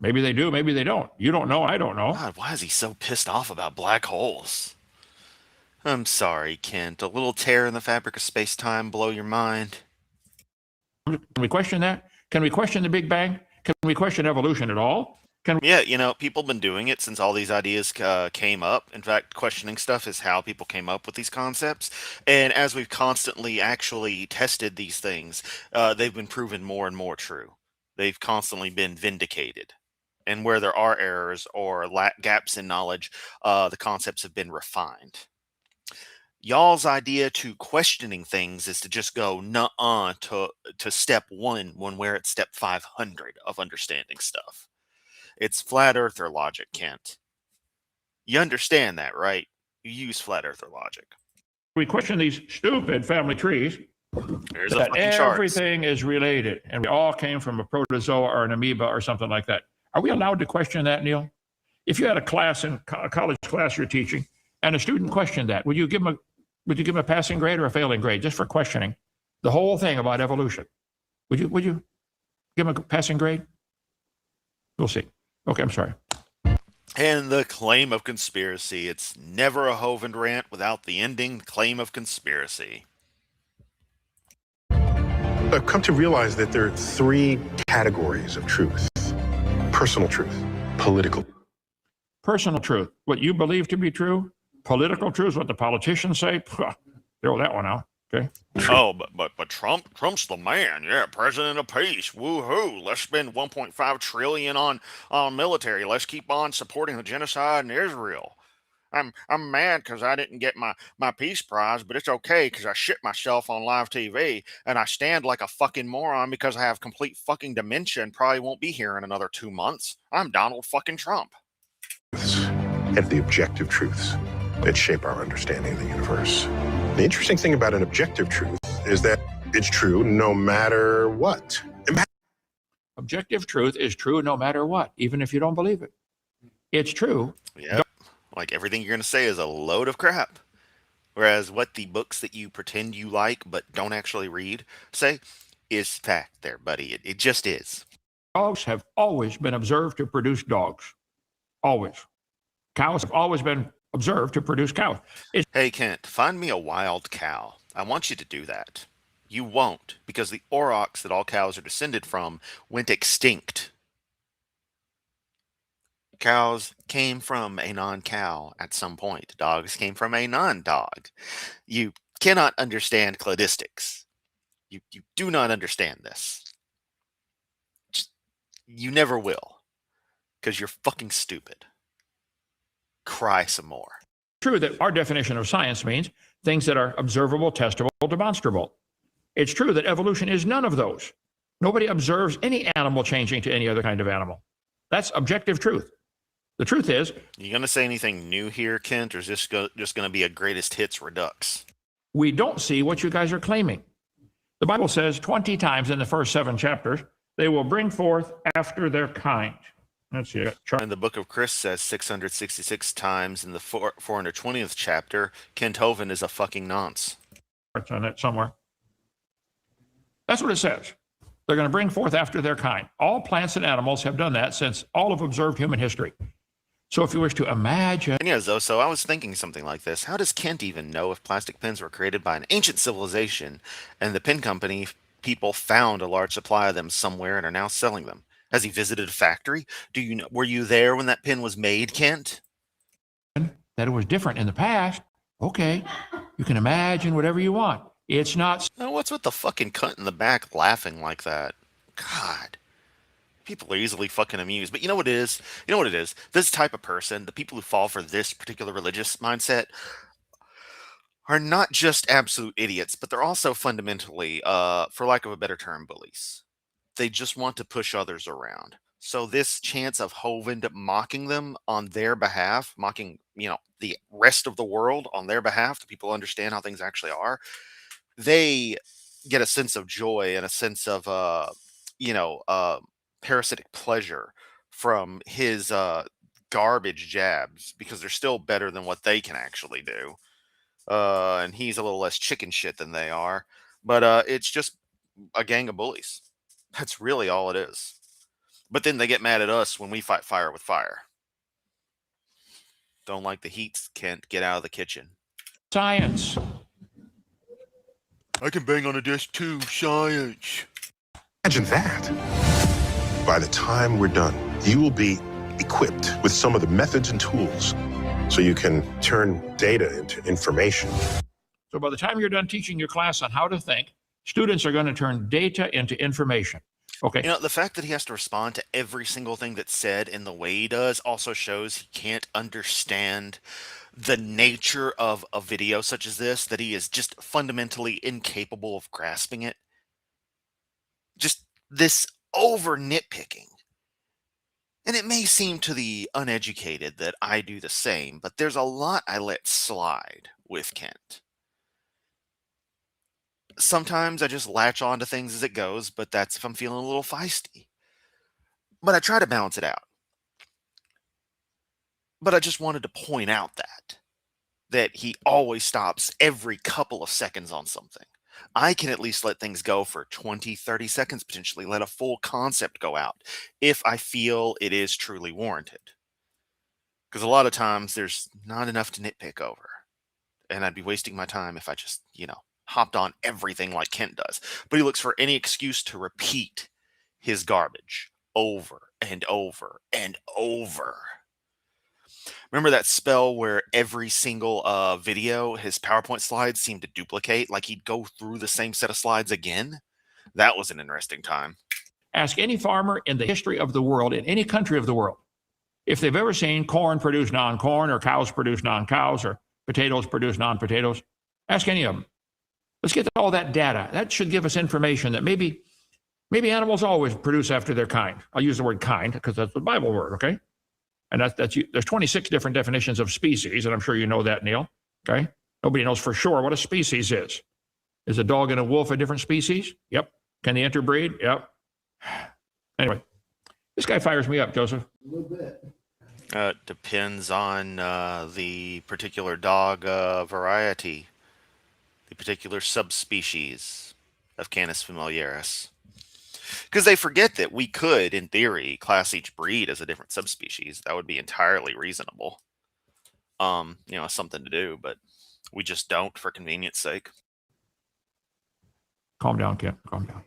[SPEAKER 2] Maybe they do, maybe they don't. You don't know, I don't know.
[SPEAKER 1] God, why is he so pissed off about black holes? I'm sorry, Kent. A little tear in the fabric of space-time blow your mind?
[SPEAKER 2] Can we question that? Can we question the Big Bang? Can we question evolution at all?
[SPEAKER 1] Yeah, people have been doing it since all these ideas came up. In fact, questioning stuff is how people came up with these concepts. And as we've constantly actually tested these things, they've been proven more and more true. They've constantly been vindicated. And where there are errors or gaps in knowledge, the concepts have been refined. Y'all's idea to questioning things is to just go nuh-uh to step 1 when we're at step 500 of understanding stuff. It's flat earther logic, Kent. You understand that, right? You use flat earther logic.
[SPEAKER 2] We question these stupid family trees.
[SPEAKER 1] There's a
[SPEAKER 2] that
[SPEAKER 1] fucking chart.
[SPEAKER 2] Everything is related, and we all came from a protozoa or an amoeba or something like that. Are we allowed to question that, Neil? If you had a class in a college class you're teaching, and a student questioned that, would you give him a passing grade or a failing grade just for questioning the whole thing about evolution? Would you give him a passing grade? We'll see. Okay, I'm sorry.
[SPEAKER 1] And the claim of conspiracy. It's never a Hovind rant without the ending claim of conspiracy.
[SPEAKER 3] I've come to realize that there are 3 categories of truth. Personal truth, political.
[SPEAKER 2] Personal truth, what you believe to be true. Political truth, what the politicians say. Throw that one out. Okay.
[SPEAKER 1] Oh, but Trump's the man. Yeah, president of peace. Woohoo! Let's spend 1.5 trillion on military. Let's keep on supporting the genocide in Israel.
[SPEAKER 4] I'm mad because I didn't get my Peace Prize, but it's okay because I shit myself on live TV and I stand like a fucking moron because I have complete fucking dementia and probably won't be here in another 2 months. I'm Donald fucking Trump.
[SPEAKER 3] And the objective truths that shape our understanding of the universe. The interesting thing about an objective truth is that it's true no matter what.
[SPEAKER 2] Objective truth is true no matter what, even if you don't believe it. It's true.
[SPEAKER 1] Yep. Like everything you're going to say is a load of crap. Whereas what the books that you pretend you like but don't actually read say is fact there, buddy. It just is.
[SPEAKER 2] Dogs have always been observed to produce dogs. Always. Cows have always been observed to produce cows.
[SPEAKER 1] Hey, Kent, find me a wild cow. I want you to do that. You won't, because the aurochs that all cows are descended from went extinct. Cows came from a non-cow at some point. Dogs came from a non-dog. You cannot understand cladistics. You do not understand this. You never will, because you're fucking stupid. Cry some more.
[SPEAKER 2] True that our definition of science means things that are observable, testable, demonstrable. It's true that evolution is none of those. Nobody observes any animal changing to any other kind of animal. That's objective truth. The truth is,
[SPEAKER 1] You gonna say anything new here, Kent, or is this just gonna be a greatest hits redux?
[SPEAKER 2] we don't see what you guys are claiming. The Bible says 20 times in the first 7 chapters, they will bring forth after their kind. Let's see.
[SPEAKER 1] And the book of Chris says 666 times in the 420th chapter, Kent Hovind is a fucking nonce.
[SPEAKER 2] Charts on it somewhere. That's what it says. They're going to bring forth after their kind. All plants and animals have done that since all of observed human history. So if you wish to imagine.
[SPEAKER 1] And yeah, so I was thinking something like this. How does Kent even know if plastic pens were created by an ancient civilization and the pen company people found a large supply of them somewhere and are now selling them? Has he visited a factory? Were you there when that pen was made, Kent?
[SPEAKER 2] That it was different in the past. Okay, you can imagine whatever you want. It's not.
[SPEAKER 1] Now, what's with the fucking cunt in the back laughing like that? God. People are easily fucking amused. But you know what it is? You know what it is? This type of person, the people who fall for this particular religious mindset, are not just absolute idiots, but they're also fundamentally, for lack of a better term, bullies. They just want to push others around. So this chance of Hovind mocking them on their behalf, mocking, the rest of the world on their behalf, the people who understand how things actually are, they get a sense of joy and a sense of, parasitic pleasure from his garbage jabs because they're still better than what they can actually do. And he's a little less chicken shit than they are. But it's just a gang of bullies. That's really all it is. But then they get mad at us when we fight fire with fire. Don't like the heat, Kent. Get out of the kitchen.
[SPEAKER 2] Science.
[SPEAKER 1] I can bang on a desk too. Science.
[SPEAKER 3] Imagine that. By the time we're done, you will be equipped with some of the methods and tools so you can turn data into information.
[SPEAKER 2] So by the time you're done teaching your class on how to think, students are going to turn data into information. Okay.
[SPEAKER 1] The fact that he has to respond to every single thing that's said in the way he does also shows he can't understand the nature of a video such as this, that he is just fundamentally incapable of grasping it. Just this over nitpicking. And it may seem to the uneducated that I do the same, but there's a lot I let slide with Kent. Sometimes I just latch on to things as it goes, but that's if I'm feeling a little feisty. But I try to balance it out. But I just wanted to point out that he always stops every couple of seconds on something. I can at least let things go for 20, 30 seconds, potentially let a full concept go out if I feel it is truly warranted. Because a lot of times there's not enough to nitpick over. And I'd be wasting my time if I just, hopped on everything like Kent does. But he looks for any excuse to repeat his garbage over and over and over. Remember that spell where every single video, his PowerPoint slides seemed to duplicate, like he'd go through the same set of slides again? That was an interesting time.
[SPEAKER 2] Ask any farmer in the history of the world, in any country of the world, if they've ever seen corn produce non-corn or cows produce non-cows or potatoes produce non-potatoes, ask any of them. Let's get all that data. That should give us information that maybe animals always produce after their kind. I'll use the word kind because that's the Bible word, okay? And there's 26 different definitions of species, and I'm sure you know that, Neil, okay? Nobody knows for sure what a species is. Is a dog and a wolf a different species? Yep. Can they interbreed? Yep. Anyway, this guy fires me up, Joseph.
[SPEAKER 5] A little bit.
[SPEAKER 1] Depends on the particular dog variety, the particular subspecies of Canis familiaris. Because they forget that we could, in theory, class each breed as a different subspecies. That would be entirely reasonable. Something to do, but we just don't for convenience sake.
[SPEAKER 2] Calm down, Kent. Calm down.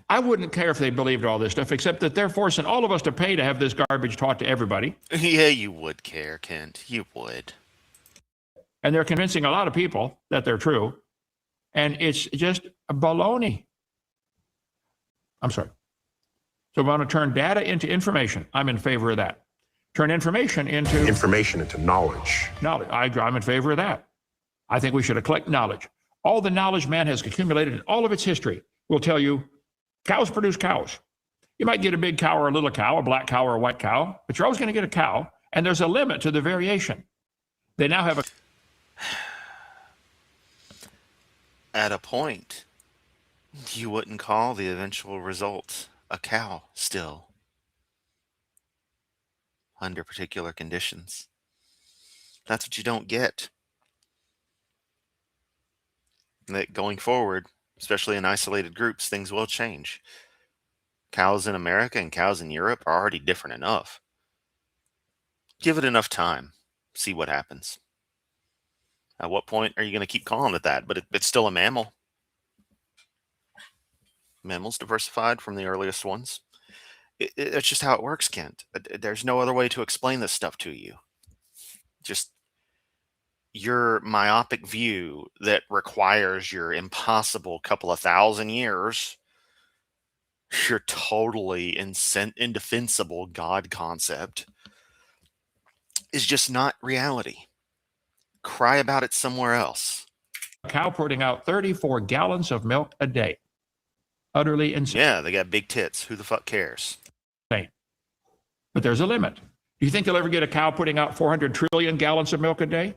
[SPEAKER 2] I wouldn't care if they believed all this stuff, except that they're forcing all of us to pay to have this garbage taught to everybody.
[SPEAKER 1] Yeah, you would care, Kent. You would.
[SPEAKER 2] And they're convincing a lot of people that they're true. And it's just a baloney. I'm sorry. So we want to turn data into information. I'm in favor of that. Turn information into
[SPEAKER 3] knowledge.
[SPEAKER 2] Knowledge. I'm in favor of that. I think we should collect knowledge. All the knowledge man has accumulated in all of its history will tell you cows produce cows. You might get a big cow or a little cow, a black cow or a white cow, but you're always going to get a cow, and there's a limit to the variation. They now have a...
[SPEAKER 1] At a point, you wouldn't call the eventual result a cow still, under particular conditions. That's what you don't get. That going forward, especially in isolated groups, things will change. Cows in America and cows in Europe are already different enough. Give it enough time, see what happens. At what point are you going to keep calling it that? But it's still a mammal. Mammals diversified from the earliest ones. It's just how it works, Kent. There's no other way to explain this stuff to you. Just your myopic view that requires your impossible couple of thousand years, your totally indefensible God concept is just not reality. Cry about it somewhere else.
[SPEAKER 2] A cow putting out 34 gallons of milk a day. Utterly insane.
[SPEAKER 1] Yeah, they got big tits. Who the fuck cares?
[SPEAKER 2] But there's a limit. Do you think they'll ever get a cow putting out 400 trillion gallons of milk a day?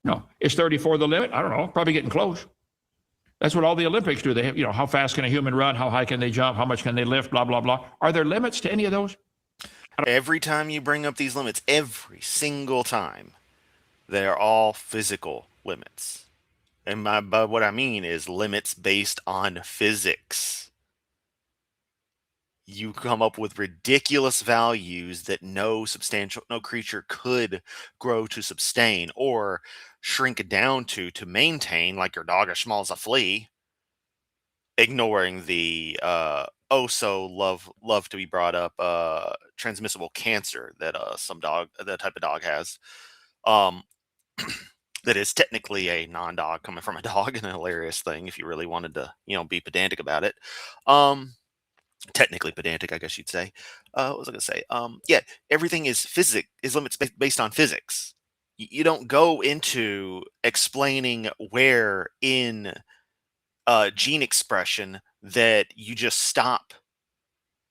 [SPEAKER 2] No. Is 34 the limit? I don't know. Probably getting close. That's what all the Olympics do. They have, how fast can a human run? How high can they jump? How much can they lift? Blah, blah, blah. Are there limits to any of those?
[SPEAKER 1] Every time you bring up these limits, every single time, they're all physical limits. And by what I mean is limits based on physics. You come up with ridiculous values that no creature could grow to sustain or shrink down to maintain, like your dog as small as a flea, ignoring the love to be brought up transmissible cancer that that type of dog has. That is technically a non-dog coming from a dog, and a hilarious thing if you really wanted to, be pedantic about it. Technically pedantic, I guess you'd say. What was I gonna say? Yeah, everything is limits based on physics. You don't go into explaining where in gene expression that you just stop,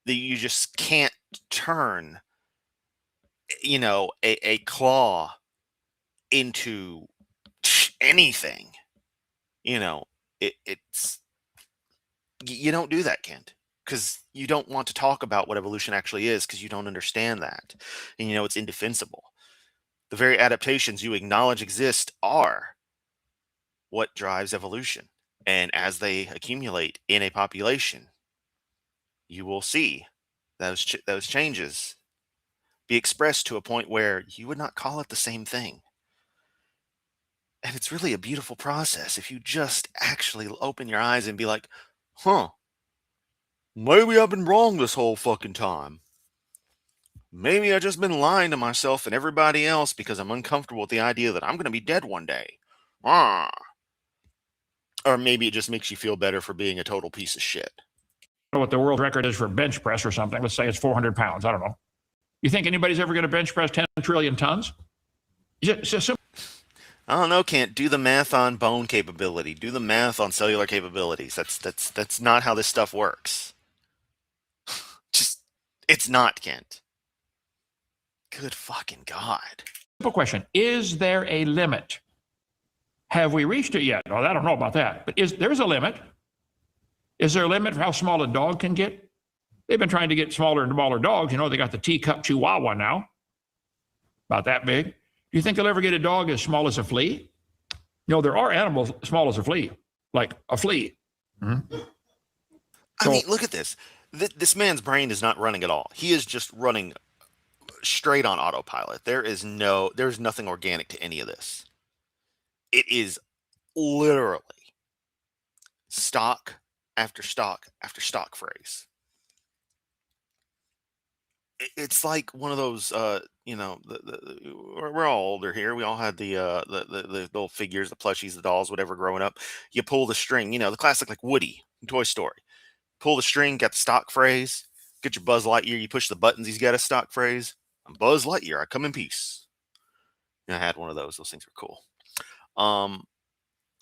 [SPEAKER 1] that you just can't turn, a claw into anything. It's you don't do that, Kent, because you don't want to talk about what evolution actually is, because you don't understand that, and it's indefensible. The very adaptations you acknowledge exist are what drives evolution, and as they accumulate in a population, you will see those changes be expressed to a point where you would not call it the same thing. And it's really a beautiful process if you just actually open your eyes and be like, huh, maybe I've been wrong this whole fucking time. Maybe I've just been lying to myself and everybody else because I'm uncomfortable with the idea that I'm going to be dead one day. Or maybe it just makes you feel better for being a total piece of shit.
[SPEAKER 2] know what the world record is for bench press or something. Let's say it's 400 pounds. I don't know. You think anybody's ever going to bench press 10 trillion tons? It's just simple.
[SPEAKER 1] I don't know, Kent. Do the math on bone capability. Do the math on cellular capabilities. That's not how this stuff works. Just, it's not, Kent. Good fucking God.
[SPEAKER 2] Simple question. Is there a limit? Have we reached it yet? Well, I don't know about that. But there's a limit. Is there a limit for how small a dog can get? They've been trying to get smaller and smaller dogs. You know, they got the teacup chihuahua now, about that big. Do you think they'll ever get a dog as small as a flea? You know, there are animals small as a flea, like a flea. Mm-hmm.
[SPEAKER 1] I mean, look at this. This man's brain is not running at all. He is just running straight on autopilot. There's nothing organic to any of this. It is literally stock after stock after stock phrase. It's like one of those, we're all older here. We all had the little figures, the plushies, the dolls, whatever growing up. You pull the string, the classic like Woody in Toy Story. Pull the string, got the stock phrase. Get your Buzz Lightyear, you push the buttons, he's got a stock phrase. I'm Buzz Lightyear, I come in peace. I had one of those. Those things were cool.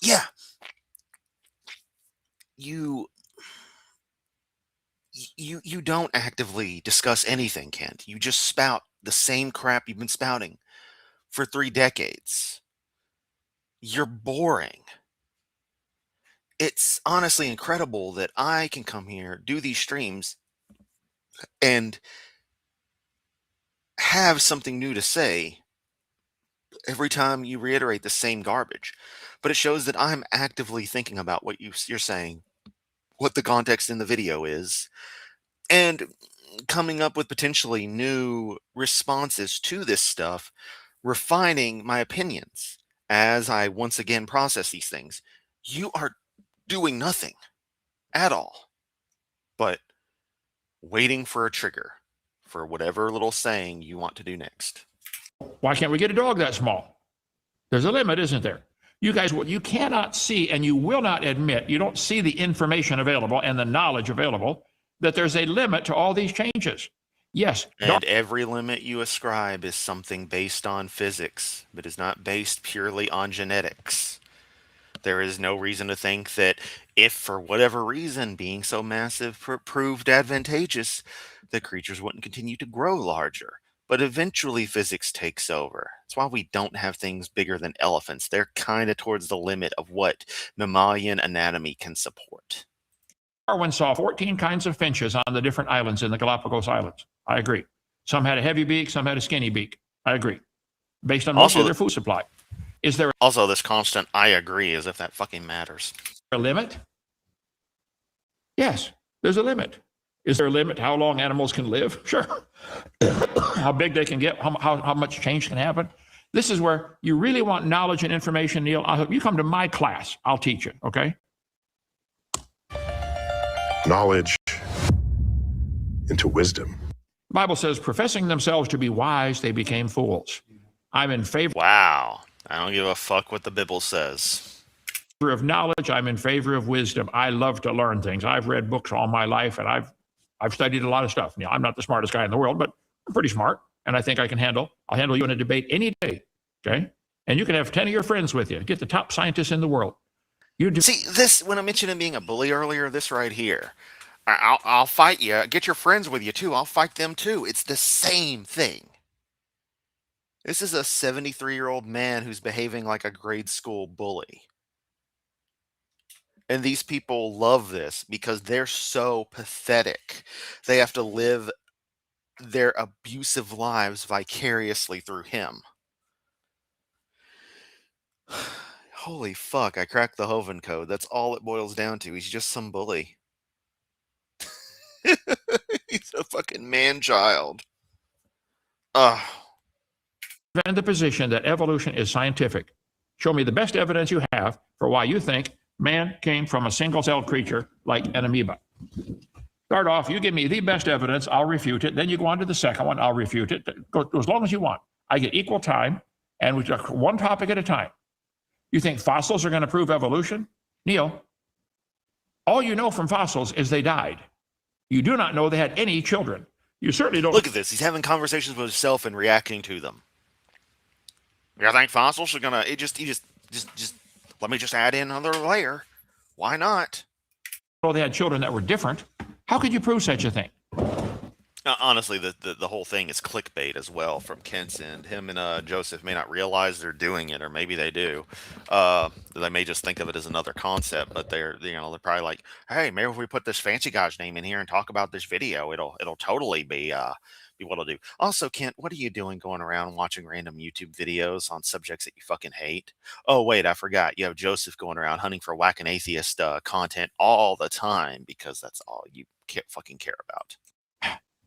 [SPEAKER 1] Yeah. You don't actively discuss anything, Kent. You just spout the same crap you've been spouting for 3 decades. You're boring. It's honestly incredible that I can come here, do these streams, and have something new to say every time you reiterate the same garbage. But it shows that I'm actively thinking about what you're saying, what the context in the video is, and coming up with potentially new responses to this stuff, refining my opinions as I once again process these things. You are doing nothing at all but waiting for a trigger for whatever little saying you want to do next.
[SPEAKER 2] Why can't we get a dog that small? There's a limit, isn't there? You guys, what you cannot see, and you will not admit, you don't see the information available and the knowledge available, that there's a limit to all these changes. Yes.
[SPEAKER 1] And every limit you ascribe is something based on physics, but is not based purely on genetics. There is no reason to think that if, for whatever reason, being so massive proved advantageous, the creatures wouldn't continue to grow larger. But eventually physics takes over. That's why we don't have things bigger than elephants. They're kind of towards the limit of what mammalian anatomy can support.
[SPEAKER 2] Darwin saw 14 kinds of finches on the different islands in the Galapagos Islands. I agree. Some had a heavy beak, some had a skinny beak. I agree. Based on most of their food supply. Is there
[SPEAKER 1] also this constant I agree, as if that fucking matters.
[SPEAKER 2] A limit? Yes, there's a limit. Is there a limit to how long animals can live? Sure. How big they can get, how much change can happen. This is where you really want knowledge and information, Neil. You come to my class, I'll teach you, okay?
[SPEAKER 3] Knowledge into wisdom.
[SPEAKER 2] The Bible says, professing themselves to be wise, they became fools. I'm in favor.
[SPEAKER 1] Wow. I don't give a fuck what the Bible says.
[SPEAKER 2] Of knowledge, I'm in favor of wisdom. I love to learn things. I've read books all my life, and I've studied a lot of stuff. I'm not the smartest guy in the world, but I'm pretty smart, and I think I'll handle you in a debate any day, okay? And you can have 10 of your friends with you. Get the top scientists in the world.
[SPEAKER 1] See, this, when I mentioned him being a bully earlier, this right here, I'll fight you. Get your friends with you, too. I'll fight them, too. It's the same thing. This is a 73-year-old man who's behaving like a grade school bully. And these people love this because they're so pathetic. They have to live their abusive lives vicariously through him. Holy fuck, I cracked the Hovind code. That's all it boils down to. He's just some bully. He's a fucking man-child. Ugh.
[SPEAKER 2] And the position that evolution is scientific. Show me the best evidence you have for why you think man came from a single-celled creature like an amoeba. Start off, you give me the best evidence, I'll refute it. Then you go on to the second one, I'll refute it. Go as long as you want. I get equal time, and we talk one topic at a time. You think fossils are going to prove evolution? Neil, all you know from fossils is they died. You do not know they had any children. You certainly don't.
[SPEAKER 1] Look at this. He's having conversations with himself and reacting to them.
[SPEAKER 4] You think fossils are gonna? Just let me just add in another layer. Why not?
[SPEAKER 2] know they had children that were different. How could you prove such a thing?
[SPEAKER 1] Honestly, the whole thing is clickbait as well from Kent's end. Him and Joseph may not realize they're doing it, or maybe they do. They may just think of it as another concept, but they're probably like, hey, maybe if we put this fancy guy's name in here and talk about this video, it'll totally be what it'll do. Also, Kent, what are you doing going around watching random YouTube videos on subjects that you fucking hate? Oh, wait, I forgot. You have Joseph going around hunting for whack and atheist content all the time because that's all you fucking care about.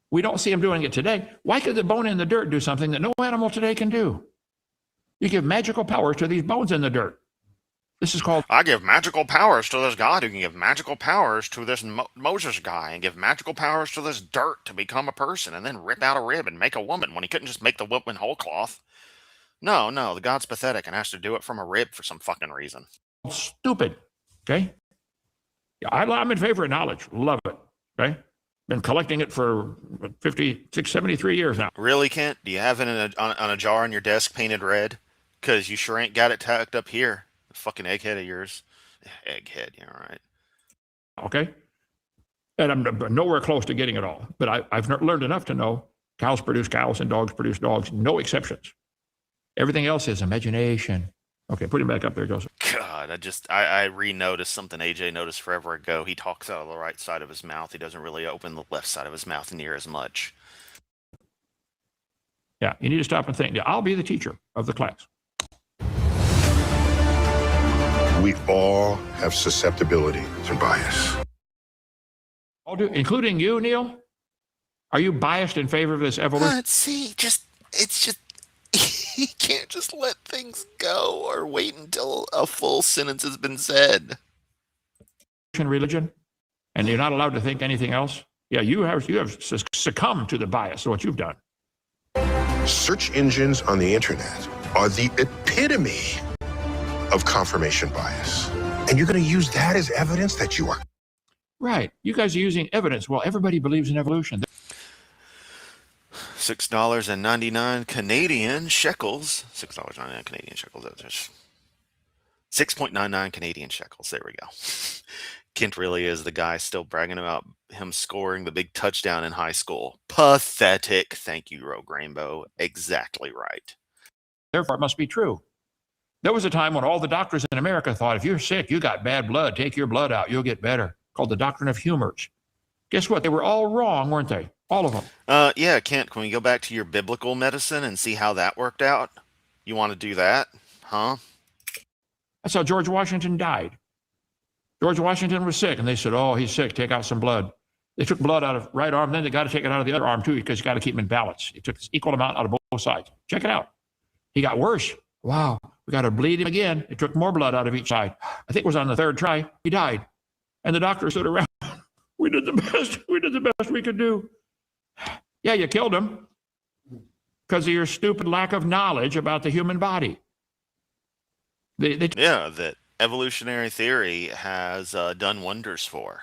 [SPEAKER 2] We don't see him doing it today. Why could the bone in the dirt do something that no animal today can do? You give magical powers to these bones in the dirt. This is called...
[SPEAKER 4] I give magical powers to this God who can give magical powers to this Moses guy and give magical powers to this dirt to become a person and then rip out a rib and make a woman when he couldn't just make the woman whole cloth. No, the God's pathetic and has to do it from a rib for some fucking reason.
[SPEAKER 2] Stupid, okay? Yeah, I'm in favor of knowledge. Love it, okay? Been collecting it for 56, 73 years now.
[SPEAKER 1] Really, Kent? Do you have it on a jar on your desk painted red? Because you sure ain't got it tucked up here. Fucking egghead of yours. Egghead, yeah, right.
[SPEAKER 2] Okay? And I'm nowhere close to getting it all. But I've learned enough to know cows produce cows and dogs produce dogs. No exceptions. Everything else is imagination. Okay, put him back up there, Joseph.
[SPEAKER 1] God, I re-noticed something AJ noticed forever ago. He talks out of the right side of his mouth. He doesn't really open the left side of his mouth near as much.
[SPEAKER 2] Yeah, you need to stop and think. Yeah, I'll be the teacher of the class.
[SPEAKER 3] We all have susceptibility to bias.
[SPEAKER 2] All do, including you, Neil? Are you biased in favor of this evolution?
[SPEAKER 1] See, it's just he can't just let things go or wait until a full sentence has been said.
[SPEAKER 2] Religion, and you're not allowed to think anything else? Yeah, you have succumbed to the bias of what you've done.
[SPEAKER 3] Search engines on the internet are the epitome of confirmation bias. And you're going to use that as evidence that you are.
[SPEAKER 2] Right. You guys are using evidence. Well, everybody believes in evolution.
[SPEAKER 1] $6.99 Canadian shekels. $6.99 Canadian shekels. That's just 6.99 Canadian shekels. There we go. Kent really is the guy still bragging about him scoring the big touchdown in high school. Pathetic. Thank you, Rogue Rainbow. Exactly right.
[SPEAKER 2] Therefore, it must be true. There was a time when all the doctors in America thought, if you're sick, you got bad blood, take your blood out, you'll get better. Called the doctrine of humors. Guess what? They were all wrong, weren't they? All of them.
[SPEAKER 1] Yeah, Kent, can we go back to your biblical medicine and see how that worked out? You want to do that? Huh?
[SPEAKER 2] That's how George Washington died. George Washington was sick, and they said, oh, he's sick, take out some blood. They took blood out of right arm, then they got to take it out of the other arm, too, because you got to keep him in balance. It took this equal amount out of both sides. Check it out. He got worse. Wow, we got to bleed him again. It took more blood out of each side. I think it was on the third try. He died. And the doctor stood around. We did the best. We did the best we could do. Yeah, you killed him because of your stupid lack of knowledge about the human body.
[SPEAKER 1] Yeah, that evolutionary theory has done wonders for.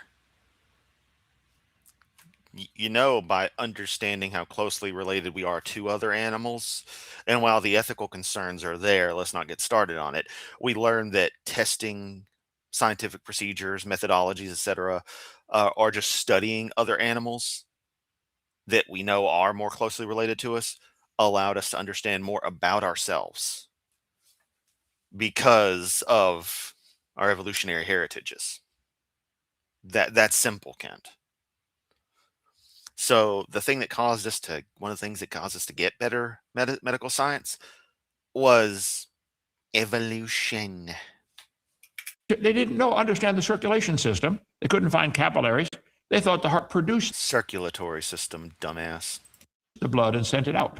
[SPEAKER 1] By understanding how closely related we are to other animals, and while the ethical concerns are there, let's not get started on it, we learn that testing, scientific procedures, methodologies, etc., are just studying other animals that we know are more closely related to us, allowed us to understand more about ourselves because of our evolutionary heritages. That's simple, Kent. So one of the things that caused us to get better medical science was evolution.
[SPEAKER 2] They didn't understand the circulation system. They couldn't find capillaries. They thought the heart produced
[SPEAKER 1] circulatory system, dumbass.
[SPEAKER 2] The blood and sent it out.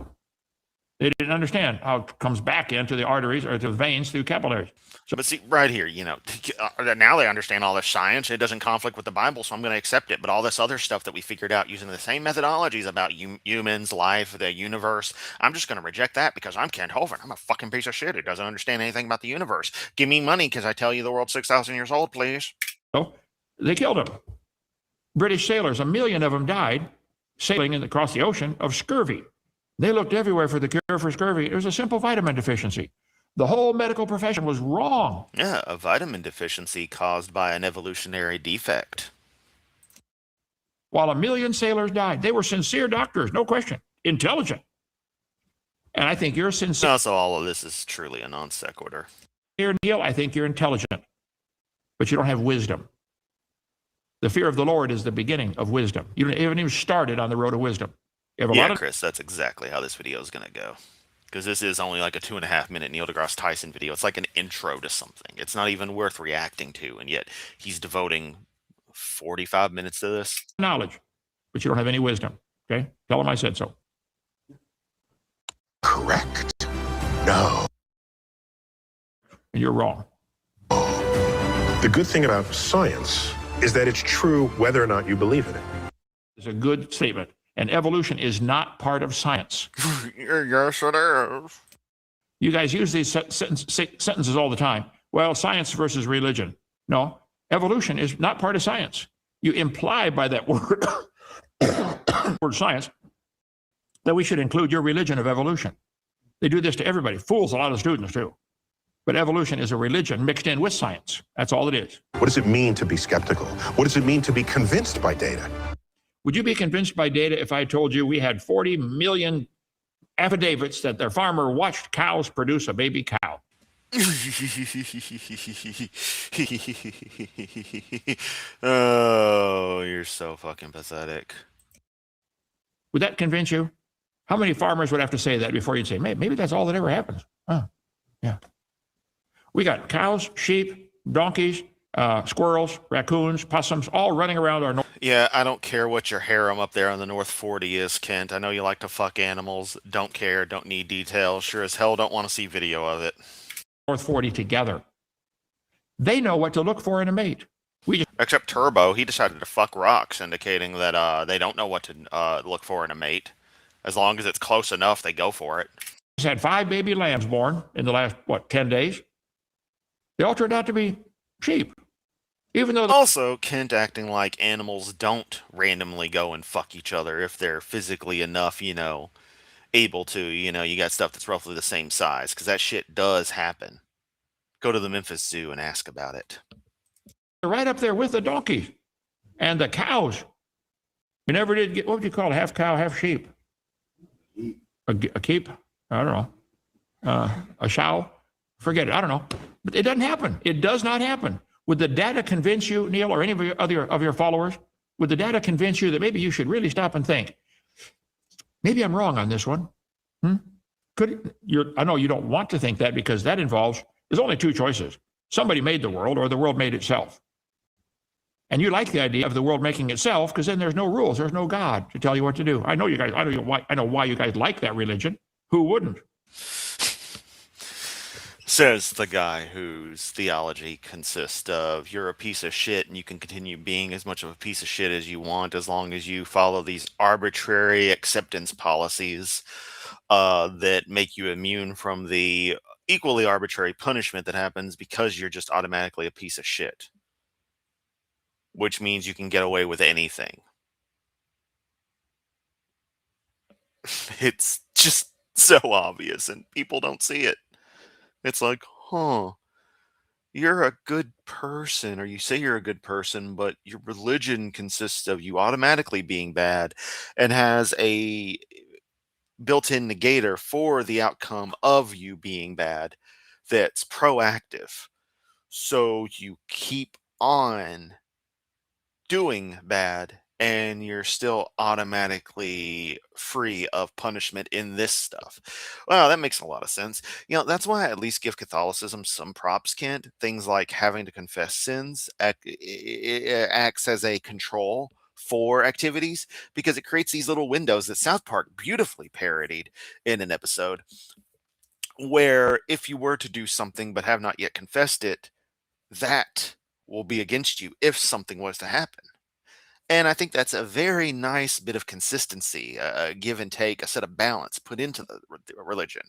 [SPEAKER 2] They didn't understand how it comes back into the arteries or the veins through capillaries.
[SPEAKER 1] So, but see, right here,
[SPEAKER 4] now they understand all this science. It doesn't conflict with the Bible, so I'm going to accept it. But all this other stuff that we figured out using the same methodologies about humans, life, the universe, I'm just going to reject that because I'm Kent Hovind. I'm a fucking piece of shit who doesn't understand anything about the universe. Give me money because I tell you the world's 6,000 years old, please.
[SPEAKER 2] So they killed him. British sailors, 1 million of them died sailing across the ocean of scurvy. They looked everywhere for the cure for scurvy. It was a simple vitamin deficiency. The whole medical profession was wrong.
[SPEAKER 1] Yeah, a vitamin deficiency caused by an evolutionary defect.
[SPEAKER 2] While 1 million sailors died, they were sincere doctors, no question, intelligent. And I think you're sincere.
[SPEAKER 1] Also, all of this is truly a non sequitur.
[SPEAKER 2] Neil, I think you're intelligent, but you don't have wisdom. The fear of the Lord is the beginning of wisdom. You haven't even started on the road of wisdom. You have a lot of
[SPEAKER 1] Chris, that's exactly how this video is going to go. Because this is only like a 2.5 minute Neil deGrasse Tyson video. It's like an intro to something. It's not even worth reacting to, and yet he's devoting 45 minutes to this.
[SPEAKER 2] knowledge, but you don't have any wisdom. Okay? Tell him I said so.
[SPEAKER 3] Correct. No.
[SPEAKER 2] And you're wrong.
[SPEAKER 3] The good thing about science is that it's true whether or not you believe in it.
[SPEAKER 2] It's a good statement. And evolution is not part of science.
[SPEAKER 4] Yes, it is.
[SPEAKER 2] You guys use these sentences all the time. Well, science versus religion. No, evolution is not part of science. You imply by that word, word science, that we should include your religion of evolution. They do this to everybody. Fools a lot of students too. But evolution is a religion mixed in with science. That's all it is.
[SPEAKER 3] What does it mean to be skeptical? What does it mean to be convinced by data?
[SPEAKER 2] Would you be convinced by data if I told you we had 40 million affidavits that their farmer watched cows produce a baby cow?
[SPEAKER 1] Oh, you're so fucking pathetic.
[SPEAKER 2] Would that convince you? How many farmers would have to say that before you'd say, maybe that's all that ever happens? Huh. Yeah. We got cows, sheep, donkeys, squirrels, raccoons, possums, all running around our
[SPEAKER 1] Yeah, I don't care what your harem up there on the North 40 is, Kent. I know you like to fuck animals. Don't care, don't need details. Sure as hell don't want to see video of it.
[SPEAKER 2] North 40 together. They know what to look for in a mate.
[SPEAKER 1] Except Turbo, he decided to fuck rocks, indicating that they don't know what to look for in a mate. As long as it's close enough, they go for it.
[SPEAKER 2] He's had 5 baby lambs born in the last, 10 days? They all turned out to be sheep. Even though
[SPEAKER 1] Also, Kent acting like animals don't randomly go and fuck each other if they're physically enough, able to. You got stuff that's roughly the same size, because that shit does happen. Go to the Memphis Zoo and ask about it.
[SPEAKER 2] they're right up there with the donkeys and the cows. We never did get, what would you call it, half cow, half sheep? A keep? I don't know. A sow? Forget it. I don't know. But it doesn't happen. It does not happen. Would the data convince you, Neil, or any of your other of your followers? Would the data convince you that maybe you should really stop and think? Maybe I'm wrong on this one. I know you don't want to think that, because that involves, there's only 2 choices. Somebody made the world, or the world made itself. And you like the idea of the world making itself, because then there's no rules, there's no God to tell you what to do. I know you guys. I know why you guys like that religion. Who wouldn't?
[SPEAKER 1] Says the guy whose theology consists of you're a piece of shit and you can continue being as much of a piece of shit as you want as long as you follow these arbitrary acceptance policies that make you immune from the equally arbitrary punishment that happens because you're just automatically a piece of shit. Which means you can get away with anything. It's just so obvious and people don't see it. It's like, you're a good person, or you say you're a good person, but your religion consists of you automatically being bad and has a built-in negator for the outcome of you being bad that's proactive. So you keep on doing bad and you're still automatically free of punishment in this stuff. Well, that makes a lot of sense. That's why I at least give Catholicism some props, Kent. Things like having to confess sins acts as a control for activities, because it creates these little windows that South Park beautifully parodied in an episode, where if you were to do something but have not yet confessed it, that will be against you if something was to happen. And I think that's a very nice bit of consistency, a give and take, a set of balance put into the religion.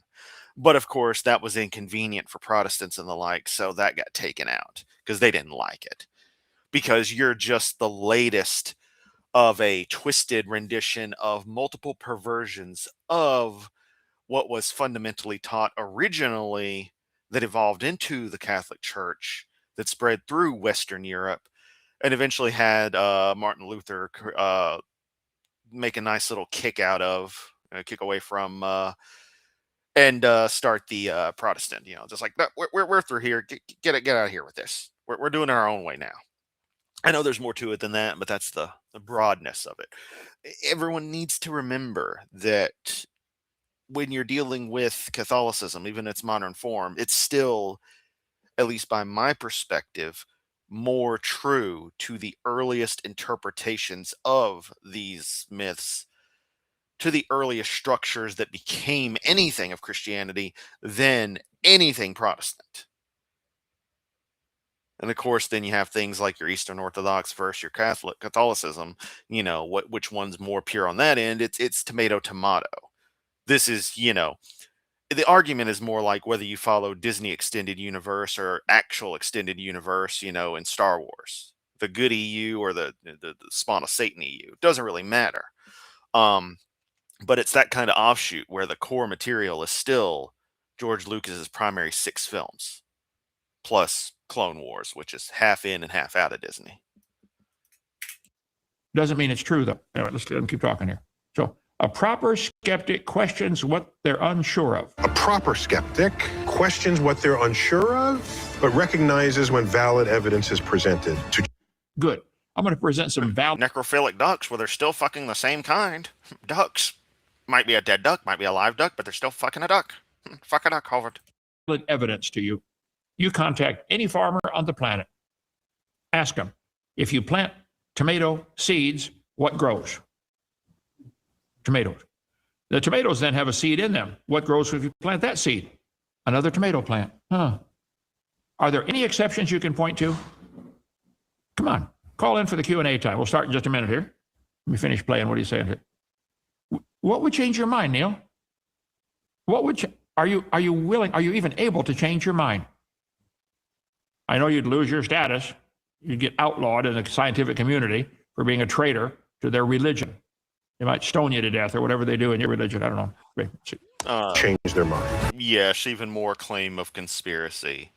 [SPEAKER 1] But of course, that was inconvenient for Protestants and the like, so that got taken out because they didn't like it. Because you're just the latest of a twisted rendition of multiple perversions of what was fundamentally taught originally, that evolved into the Catholic Church, that spread through Western Europe, and eventually had Martin Luther make a nice little kick out of, kick away from, and start the Protestant. Just like, "No, we're through here. Get out of here with this. We're doing it our own way now." I know there's more to it than that, but that's the broadness of it. Everyone needs to remember that when you're dealing with Catholicism, even its modern form, it's still, at least by my perspective, more true to the earliest interpretations of these myths, to the earliest structures that became anything of Christianity, than anything Protestant. And of course, then you have things like your Eastern Orthodox versus your Catholicism. Which one's more pure on that end? It's tomato tomato. This is, the argument is more like whether you follow Disney extended universe or actual extended universe, in Star Wars, the good EU or the spawn of Satan EU. It doesn't really matter. But it's that kind of offshoot where the core material is still George Lucas's primary 6 films, plus Clone Wars, which is half in and half out of Disney.
[SPEAKER 2] Doesn't mean it's true, though. Anyway, let's keep talking here. So, a proper skeptic questions what they're unsure of.
[SPEAKER 3] A proper skeptic questions what they're unsure of, but recognizes when valid evidence is presented.
[SPEAKER 2] Good. I'm going to present some valid
[SPEAKER 4] Necrophilic ducks, where they're still fucking the same kind. Ducks. Might be a dead duck, might be a live duck, but they're still fucking a duck. Fuck a duck, Harvard.
[SPEAKER 2] evidence to you. You contact any farmer on the planet. Ask them, if you plant tomato seeds, what grows? Tomatoes. The tomatoes then have a seed in them. What grows if you plant that seed? Another tomato plant. Are there any exceptions you can point to? Come on, call in for the Q&A time. We'll start in just a minute here. Let me finish playing. What are you saying here? What would change your mind, Neil? What would are you willing? Are you even able to change your mind? I know you'd lose your status. You'd get outlawed in the scientific community for being a traitor to their religion. They might stone you to death or whatever they do in your religion. I don't know.
[SPEAKER 3] Change their mind.
[SPEAKER 1] Yes, even more claim of conspiracy.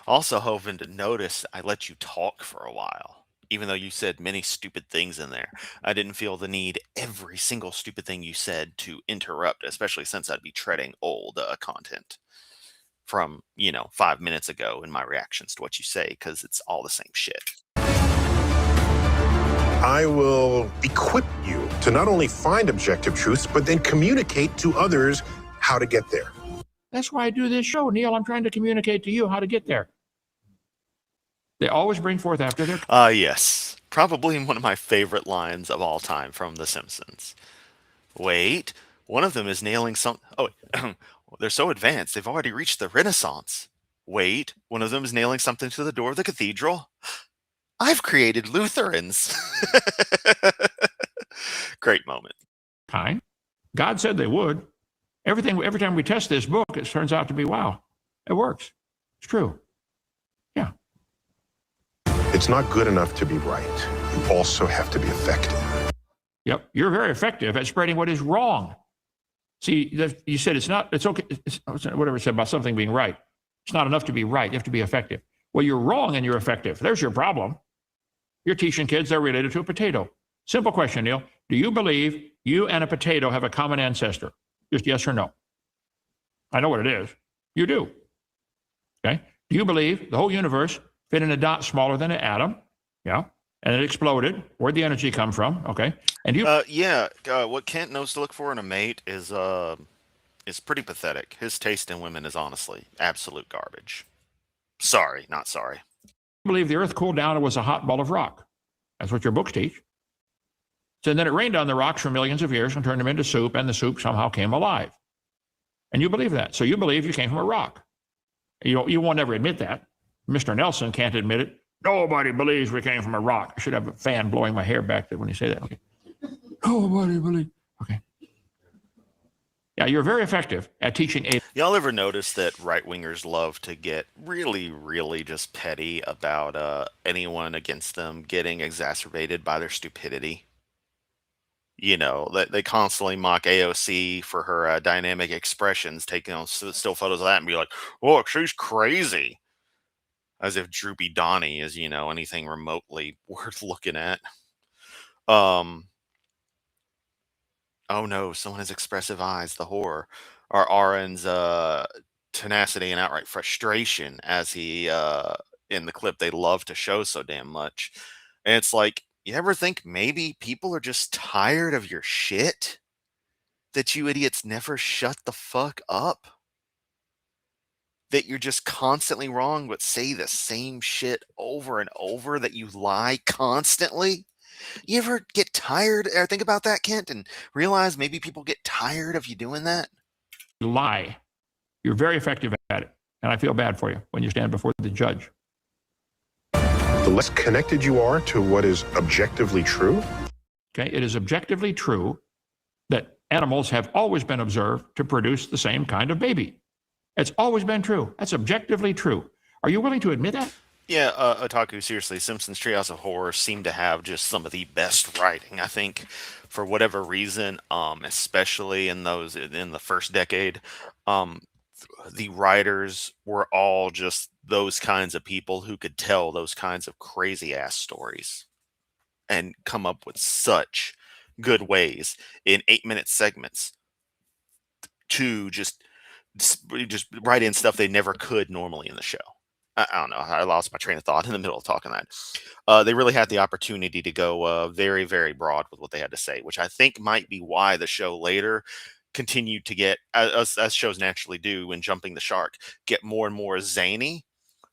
[SPEAKER 1] Also, hoping to notice I let you talk for a while. Even though you said many stupid things in there, I didn't feel the need, every single stupid thing you said, to interrupt, especially since I'd be treading old content from, 5 minutes ago in my reactions to what you say, because it's all the same shit.
[SPEAKER 3] I will equip you to not only find objective truths, but then communicate to others how to get there.
[SPEAKER 2] That's why I do this show, Neil. I'm trying to communicate to you how to get there. They always bring forth after their...
[SPEAKER 1] Yes. Probably one of my favorite lines of all time from The Simpsons. Wait, one of them is nailing some... Oh, they're so advanced, they've already reached the Renaissance. Wait, one of them is nailing something to the door of the cathedral. I've created Lutherans. Great moment.
[SPEAKER 2] Kind. God said they would. Every time we test this book, it turns out to be, wow, it works. It's true. Yeah.
[SPEAKER 3] It's not good enough to be right. You also have to be effective.
[SPEAKER 2] Yep. You're very effective at spreading what is wrong. See, you said it's okay. Whatever it said about something being right. It's not enough to be right. You have to be effective. Well, you're wrong and you're effective. There's your problem. You're teaching kids they're related to a potato. Simple question, Neil. Do you believe you and a potato have a common ancestor? Just yes or no. I know what it is. You do. Okay. Do you believe the whole universe fit in a dot smaller than an atom? Yeah. And it exploded. Where'd the energy come from? Okay. And you...
[SPEAKER 1] what Kent knows to look for in a mate is pretty pathetic. His taste in women is honestly absolute garbage. Sorry, not sorry.
[SPEAKER 2] Believe the earth cooled down and was a hot ball of rock. That's what your books teach. So then it rained on the rocks for millions of years and turned them into soup, and the soup somehow came alive. And you believe that. So you believe you came from a rock. You won't ever admit that. Mr. Nelson can't admit it. Nobody believes we came from a rock. I should have a fan blowing my hair back there when you say that. Okay. Nobody believes. Okay. Yeah, you're very effective at teaching a...
[SPEAKER 1] Y'all ever notice that right-wingers love to get really, really just petty about anyone against them getting exacerbated by their stupidity? You know, that they constantly mock AOC for her dynamic expressions, taking on still photos of that and be like, "Look, she's crazy," as if Droopy Donnie is, you know, anything remotely worth looking at. Um, oh no, someone has expressive eyes. The horror. Or Aaron's tenacity and outright frustration as he in the clip they love to show so damn much. And it's like, you ever think maybe people are just tired of your shit? That you idiots never shut the fuck up? That you're just constantly wrong but say the same shit over and over, that you lie constantly? You ever get tired or think about that, Kent, and realize maybe people get tired of you doing that?
[SPEAKER 2] Lie. You're very effective at it. And I feel bad for you when you stand before the judge.
[SPEAKER 3] The less connected you are to what is objectively true,
[SPEAKER 2] Okay, it is objectively true that animals have always been observed to produce the same kind of baby. It's always been true. That's objectively true. Are you willing to admit that?
[SPEAKER 1] Yeah, Otaku, seriously, Simpsons Treehouse of Horror seem to have just some of the best writing, I think, for whatever reason, especially in the first decade. Um, the writers were all just those kinds of people who could tell those kinds of crazy ass stories and come up with such good ways in 8-minute segments to just write in stuff they never could normally in the show. I don't know. I lost my train of thought in the middle of talking that. They really had the opportunity to go very, very broad with what they had to say, which I think might be why the show later continued to get, as shows naturally do when jumping the shark, get more and more zany,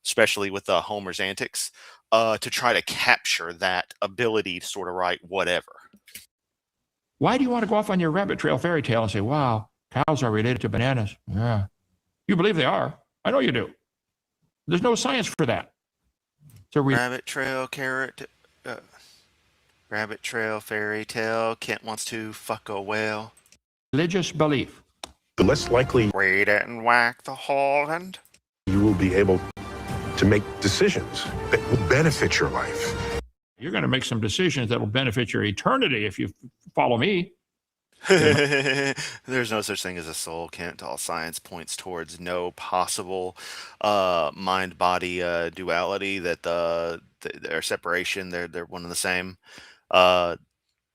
[SPEAKER 1] especially with Homer's antics, to try to capture that ability to sort of write whatever.
[SPEAKER 2] Why do you want to go off on your rabbit trail fairy tale and say, wow, cows are related to bananas? Yeah. You believe they are. I know you do. There's no science for that. So
[SPEAKER 1] Rabbit trail, carrot, rabbit trail, fairy tale, Kent wants to fuck a whale.
[SPEAKER 2] religious belief.
[SPEAKER 3] the less likely
[SPEAKER 4] We didn't whack the Holland.
[SPEAKER 3] you will be able to make decisions that will benefit your life.
[SPEAKER 2] You're going to make some decisions that will benefit your eternity if you follow me.
[SPEAKER 1] There's no such thing as a soul, Kent. All science points towards no possible mind-body duality, that their separation, they're one and the same.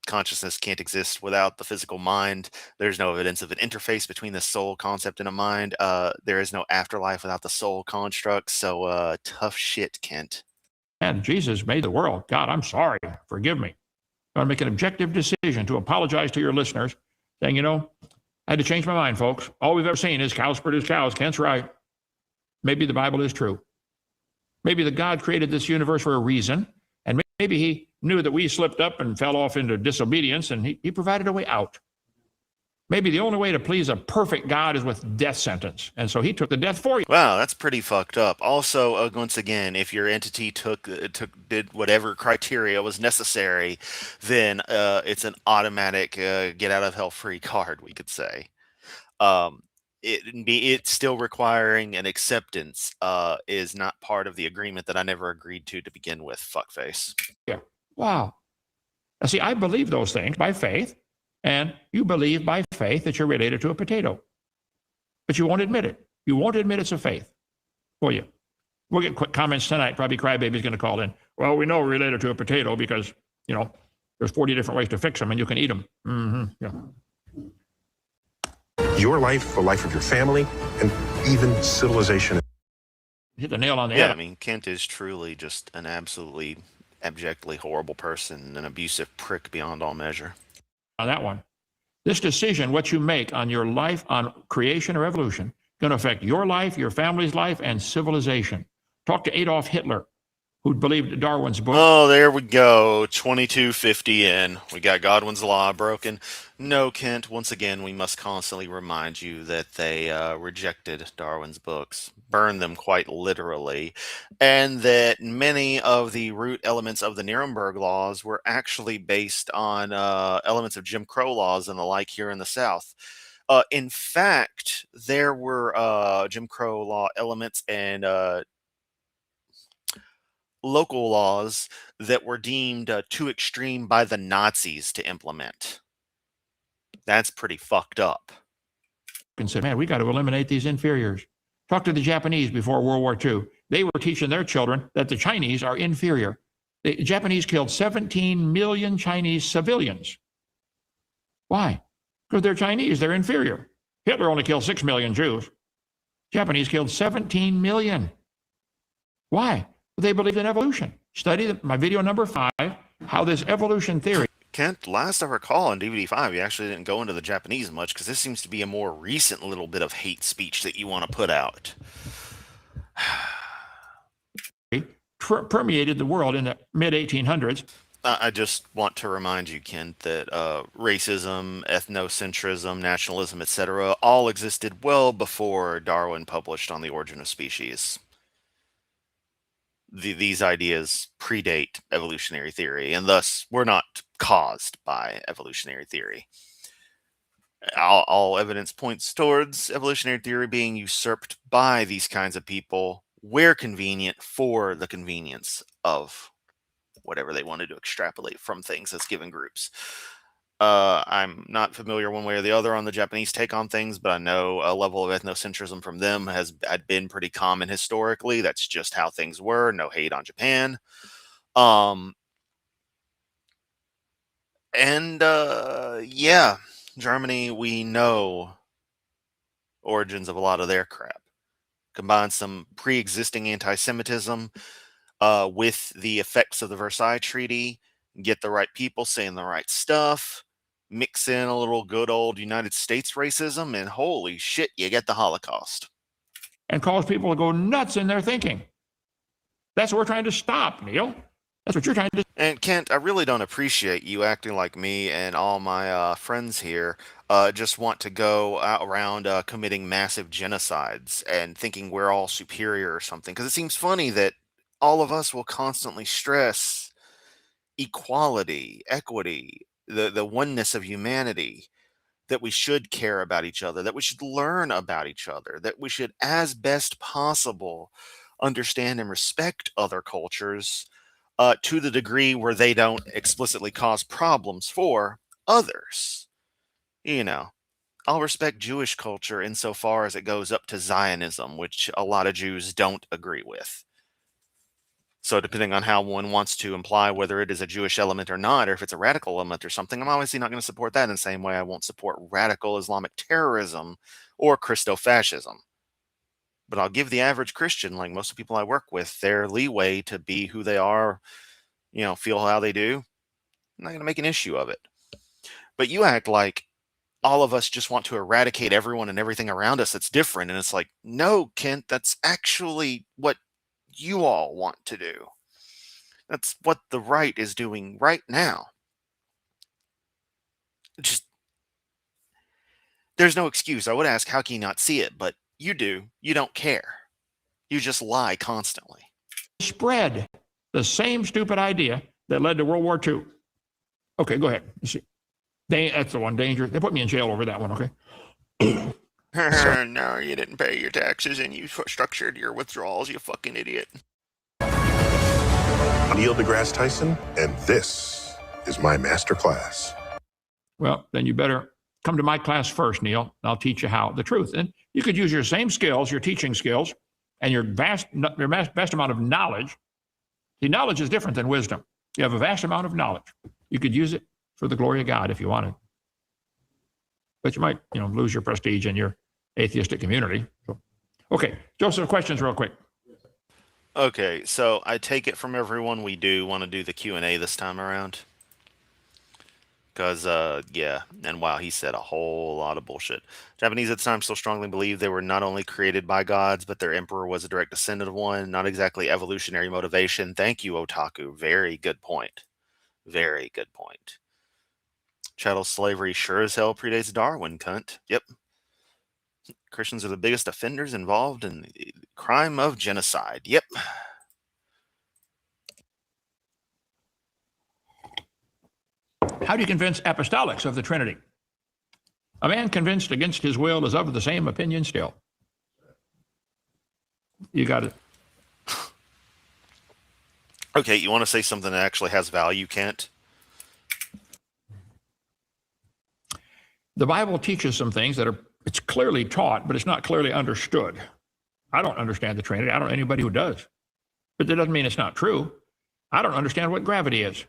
[SPEAKER 1] Consciousness can't exist without the physical mind. There's no evidence of an interface between the soul concept and a mind. There is no afterlife without the soul construct. So tough shit, Kent.
[SPEAKER 2] And Jesus made the world. God, I'm sorry. Forgive me. I'm going to make an objective decision to apologize to your listeners, saying, I had to change my mind, folks. All we've ever seen is cows produce cows. Kent's right. Maybe the Bible is true. Maybe the God created this universe for a reason, and maybe he knew that we slipped up and fell off into disobedience, and he provided a way out. Maybe the only way to please a perfect God is with death sentence, and so he took the death for you.
[SPEAKER 1] Wow, that's pretty fucked up. Also, once again, if your entity did whatever criteria was necessary, then it's an automatic get out of hell free card, we could say. It's still requiring an acceptance is not part of the agreement that I never agreed to begin with. Fuckface.
[SPEAKER 2] Yeah. Wow. Now, see, I believe those things by faith, and you believe by faith that you're related to a potato. But you won't admit it. You won't admit it's a faith, will you? We'll get quick comments tonight. Probably Crybaby's going to call in. Well, we know we're related to a potato because, there's 40 different ways to fix them and you can eat them. Yeah.
[SPEAKER 3] Your life, the life of your family, and even civilization.
[SPEAKER 2] Hit the nail on the
[SPEAKER 1] Yeah,
[SPEAKER 2] head.
[SPEAKER 1] I mean, Kent is truly just an absolutely abjectly horrible person, an abusive prick beyond all measure.
[SPEAKER 2] On that one. This decision, what you make on your life, on creation or evolution, going to affect your life, your family's life, and civilization. Talk to Adolf Hitler, who believed Darwin's book.
[SPEAKER 1] Oh, there we go. 2250 in. We got Godwin's Law broken. No, Kent, once again, we must constantly remind you that they rejected Darwin's books, burned them quite literally, and that many of the root elements of the Nuremberg laws were actually based on elements of Jim Crow laws and the like here in the South. In fact, there were Jim Crow law elements and local laws that were deemed too extreme by the Nazis to implement. That's pretty fucked up.
[SPEAKER 2] And said, man, we got to eliminate these inferiors. Talk to the Japanese before World War II. They were teaching their children that the Chinese are inferior. The Japanese killed 17 million Chinese civilians. Why? Because they're Chinese, they're inferior. Hitler only killed 6 million Jews. Japanese killed 17 million. Why? They believed in evolution. Study my video number 5, how this evolution theory.
[SPEAKER 1] Kent, last I recall on DVD 5, you actually didn't go into the Japanese much because this seems to be a more recent little bit of hate speech that you want to put out.
[SPEAKER 2] Permeated the world in the mid-1800s.
[SPEAKER 1] I just want to remind you, Kent, that racism, ethnocentrism, nationalism, etc., all existed well before Darwin published on the Origin of Species. These ideas predate evolutionary theory, and thus were not caused by evolutionary theory. All evidence points towards evolutionary theory being usurped by these kinds of people where convenient for the convenience of whatever they wanted to extrapolate from things as given groups. I'm not familiar one way or the other on the Japanese take on things, but I know a level of ethnocentrism from them had been pretty common historically. That's just how things were. No hate on Japan. Yeah, Germany, we know origins of a lot of their crap. Combine some pre-existing anti-Semitism with the effects of the Versailles Treaty, get the right people saying the right stuff, mix in a little good old United States racism, and holy shit, you get the Holocaust.
[SPEAKER 2] And cause people to go nuts in their thinking. That's what we're trying to stop, Neil. That's what you're trying to.
[SPEAKER 1] And Kent, I really don't appreciate you acting like me and all my friends here just want to go around committing massive genocides and thinking we're all superior or something. Because it seems funny that all of us will constantly stress equality, equity, the oneness of humanity, that we should care about each other, that we should learn about each other, that we should, as best possible, understand and respect other cultures to the degree where they don't explicitly cause problems for others. You know, I'll respect Jewish culture insofar as it goes up to Zionism, which a lot of Jews don't agree with. So depending on how one wants to imply whether it is a Jewish element or not, or if it's a radical element or something, I'm obviously not going to support that in the same way I won't support radical Islamic terrorism or Christo-fascism. But I'll give the average Christian, like most of the people I work with, their leeway to be who they are, feel how they do. I'm not going to make an issue of it. But you act like all of us just want to eradicate everyone and everything around us that's different. And it's like, no, Kent, that's actually what you all want to do. That's what the right is doing right now. Just, there's no excuse. I would ask, how can you not see it? But you do. You don't care. You just lie constantly.
[SPEAKER 2] Spread the same stupid idea that led to World War II. Okay, go ahead. You see, that's the one, danger. They put me in jail over that one, okay?
[SPEAKER 4] No, you didn't pay your taxes and you structured your withdrawals, you fucking idiot.
[SPEAKER 3] I'm Neil deGrasse Tyson, and this is my master class.
[SPEAKER 2] Well, then you better come to my class first, Neil. I'll teach you how the truth. And you could use your same skills, your teaching skills, and your vast amount of knowledge. See, knowledge is different than wisdom. You have a vast amount of knowledge. You could use it for the glory of God if you wanted. But you might, lose your prestige in your atheistic community. So, okay, Joseph, questions real quick.
[SPEAKER 1] Okay, so I take it from everyone we do want to do the Q&A this time around. Because, yeah, and wow, he said a whole lot of bullshit. Japanese at the time still strongly believed they were not only created by gods, but their emperor was a direct descendant of one. Not exactly evolutionary motivation. Thank you, Otaku. Very good point. Very good point. Chattel slavery sure as hell predates Darwin, cunt. Yep. Christians are the biggest offenders involved in the crime of genocide. Yep.
[SPEAKER 2] How do you convince apostolics of the Trinity? A man convinced against his will is of the same opinion still. You got it.
[SPEAKER 1] Okay, you want to say something that actually has value, Kent?
[SPEAKER 2] The Bible teaches some things that it's clearly taught, but it's not clearly understood. I don't understand the Trinity. I don't know anybody who does. But that doesn't mean it's not true. I don't understand what gravity is.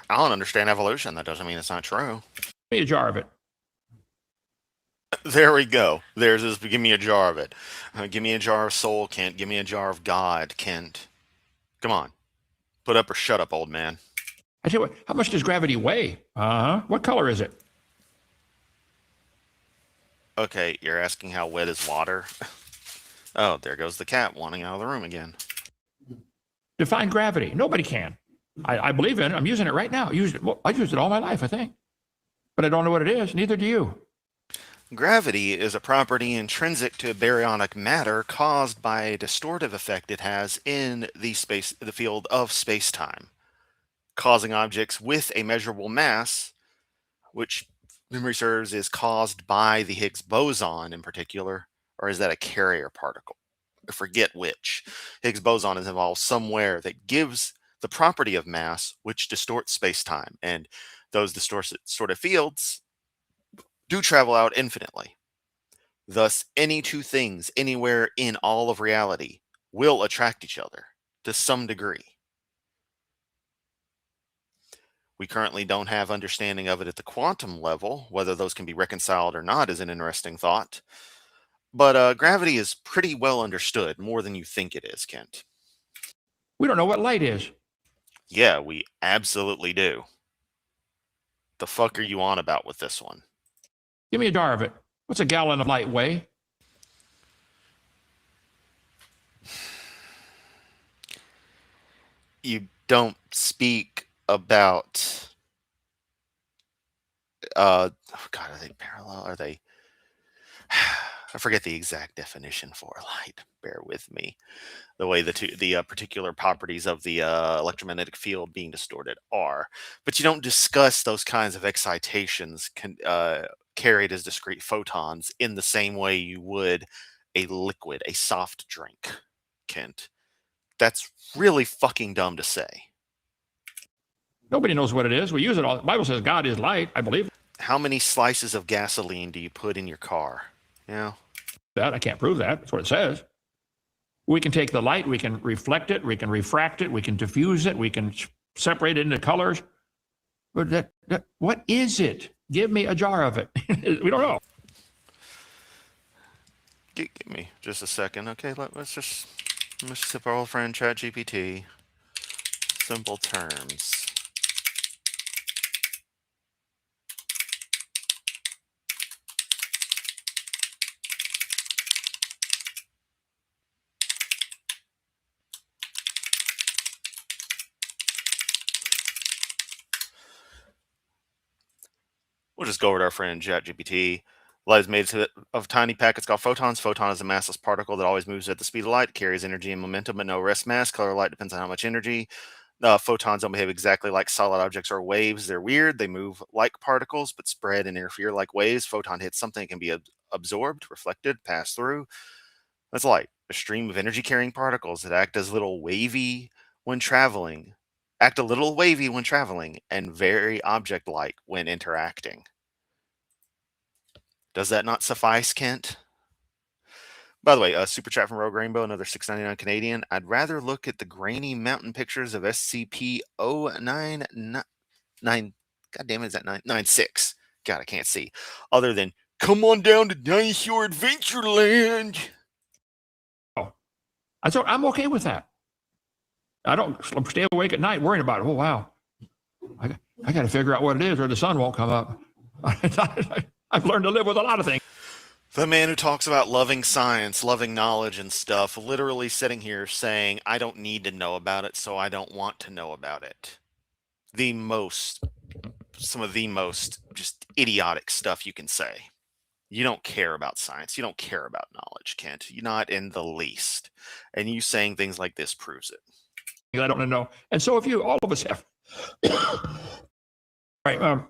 [SPEAKER 4] I don't understand evolution. That doesn't mean it's not true.
[SPEAKER 2] Give me a jar of it.
[SPEAKER 4] There we go. There's this. Give me a jar of it. Give me a jar of soul, Kent. Give me a jar of God, Kent. Come on. Put up or shut up, old man.
[SPEAKER 2] I tell you what, how much does gravity weigh? What color is it?
[SPEAKER 4] Okay, you're asking how wet is water? Oh, there goes the cat wanting out of the room again.
[SPEAKER 2] Define gravity. Nobody can. I believe in it. I'm using it right now. I've used it all my life, I think. But I don't know what it is. Neither do you.
[SPEAKER 4] Gravity is a property intrinsic to baryonic matter caused by a distortive effect it has in the field of space-time, causing objects with a measurable mass, which memory serves is caused by the Higgs boson in particular, or is that a carrier particle? I forget which. Higgs boson is involved somewhere that gives the property of mass, which distorts space-time, and those distorted fields do travel out infinitely. Thus, any two things anywhere in all of reality will attract each other to some degree. We currently don't have understanding of it at the quantum level. Whether those can be reconciled or not is an interesting thought. But gravity is pretty well understood, more than you think it is, Kent.
[SPEAKER 2] We don't know what light is.
[SPEAKER 4] Yeah, we absolutely do. The fuck are you on about with this one?
[SPEAKER 2] Give me a jar of it. What's a gallon of light weigh?
[SPEAKER 4] You don't speak about oh god, are they parallel? Are they I forget the exact definition for light. Bear with me. The way the particular properties of the electromagnetic field being distorted are, but you don't discuss those kinds of excitations carried as discrete photons in the same way you would a liquid, a soft drink, Kent. That's really fucking dumb to say.
[SPEAKER 2] Nobody knows what it is. We use it all. The Bible says God is light, I believe.
[SPEAKER 4] How many slices of gasoline do you put in your car? Yeah.
[SPEAKER 2] That I can't prove that. That's what it says. We can take the light, we can reflect it, we can refract it, we can diffuse it, we can separate it into colors. But what is it? Give me a jar of it. We don't know.
[SPEAKER 4] Give me just a second. Okay, let's just sip our old friend ChatGPT. Simple terms. We'll just go over to our friend ChatGPT. Light is made of tiny packets called photons. Photon is a massless particle that always moves at the speed of light. It carries energy and momentum, but no rest mass. Color of light depends on how much energy. Photons don't behave exactly like solid objects or waves. They're weird. They move like particles, but spread and interfere like waves. Photon hits something, it can be absorbed, reflected, passed through. That's light. A stream of energy-carrying particles that act a little wavy when traveling, and very object-like when interacting. Does that not suffice, Kent? By the way, super chat from Rogue Rainbow, another $6.99 Canadian. I'd rather look at the grainy mountain pictures of SCP-099. God damn it, is that 996? God, I can't see. Other than, come on down to Dinosaur Adventureland.
[SPEAKER 2] Oh, I'm okay with that. I don't stay awake at night worrying about it. Oh, wow. I got to figure out what it is or the sun won't come up. I've learned to live with a lot of things.
[SPEAKER 4] The man who talks about loving science, loving knowledge and stuff, literally sitting here saying, I don't need to know about it, so I don't want to know about it. Some of the most just idiotic stuff you can say. You don't care about science. You don't care about knowledge, Kent. You're not in the least. And you saying things like this proves it.
[SPEAKER 2] I don't know. And so all of us have. Right.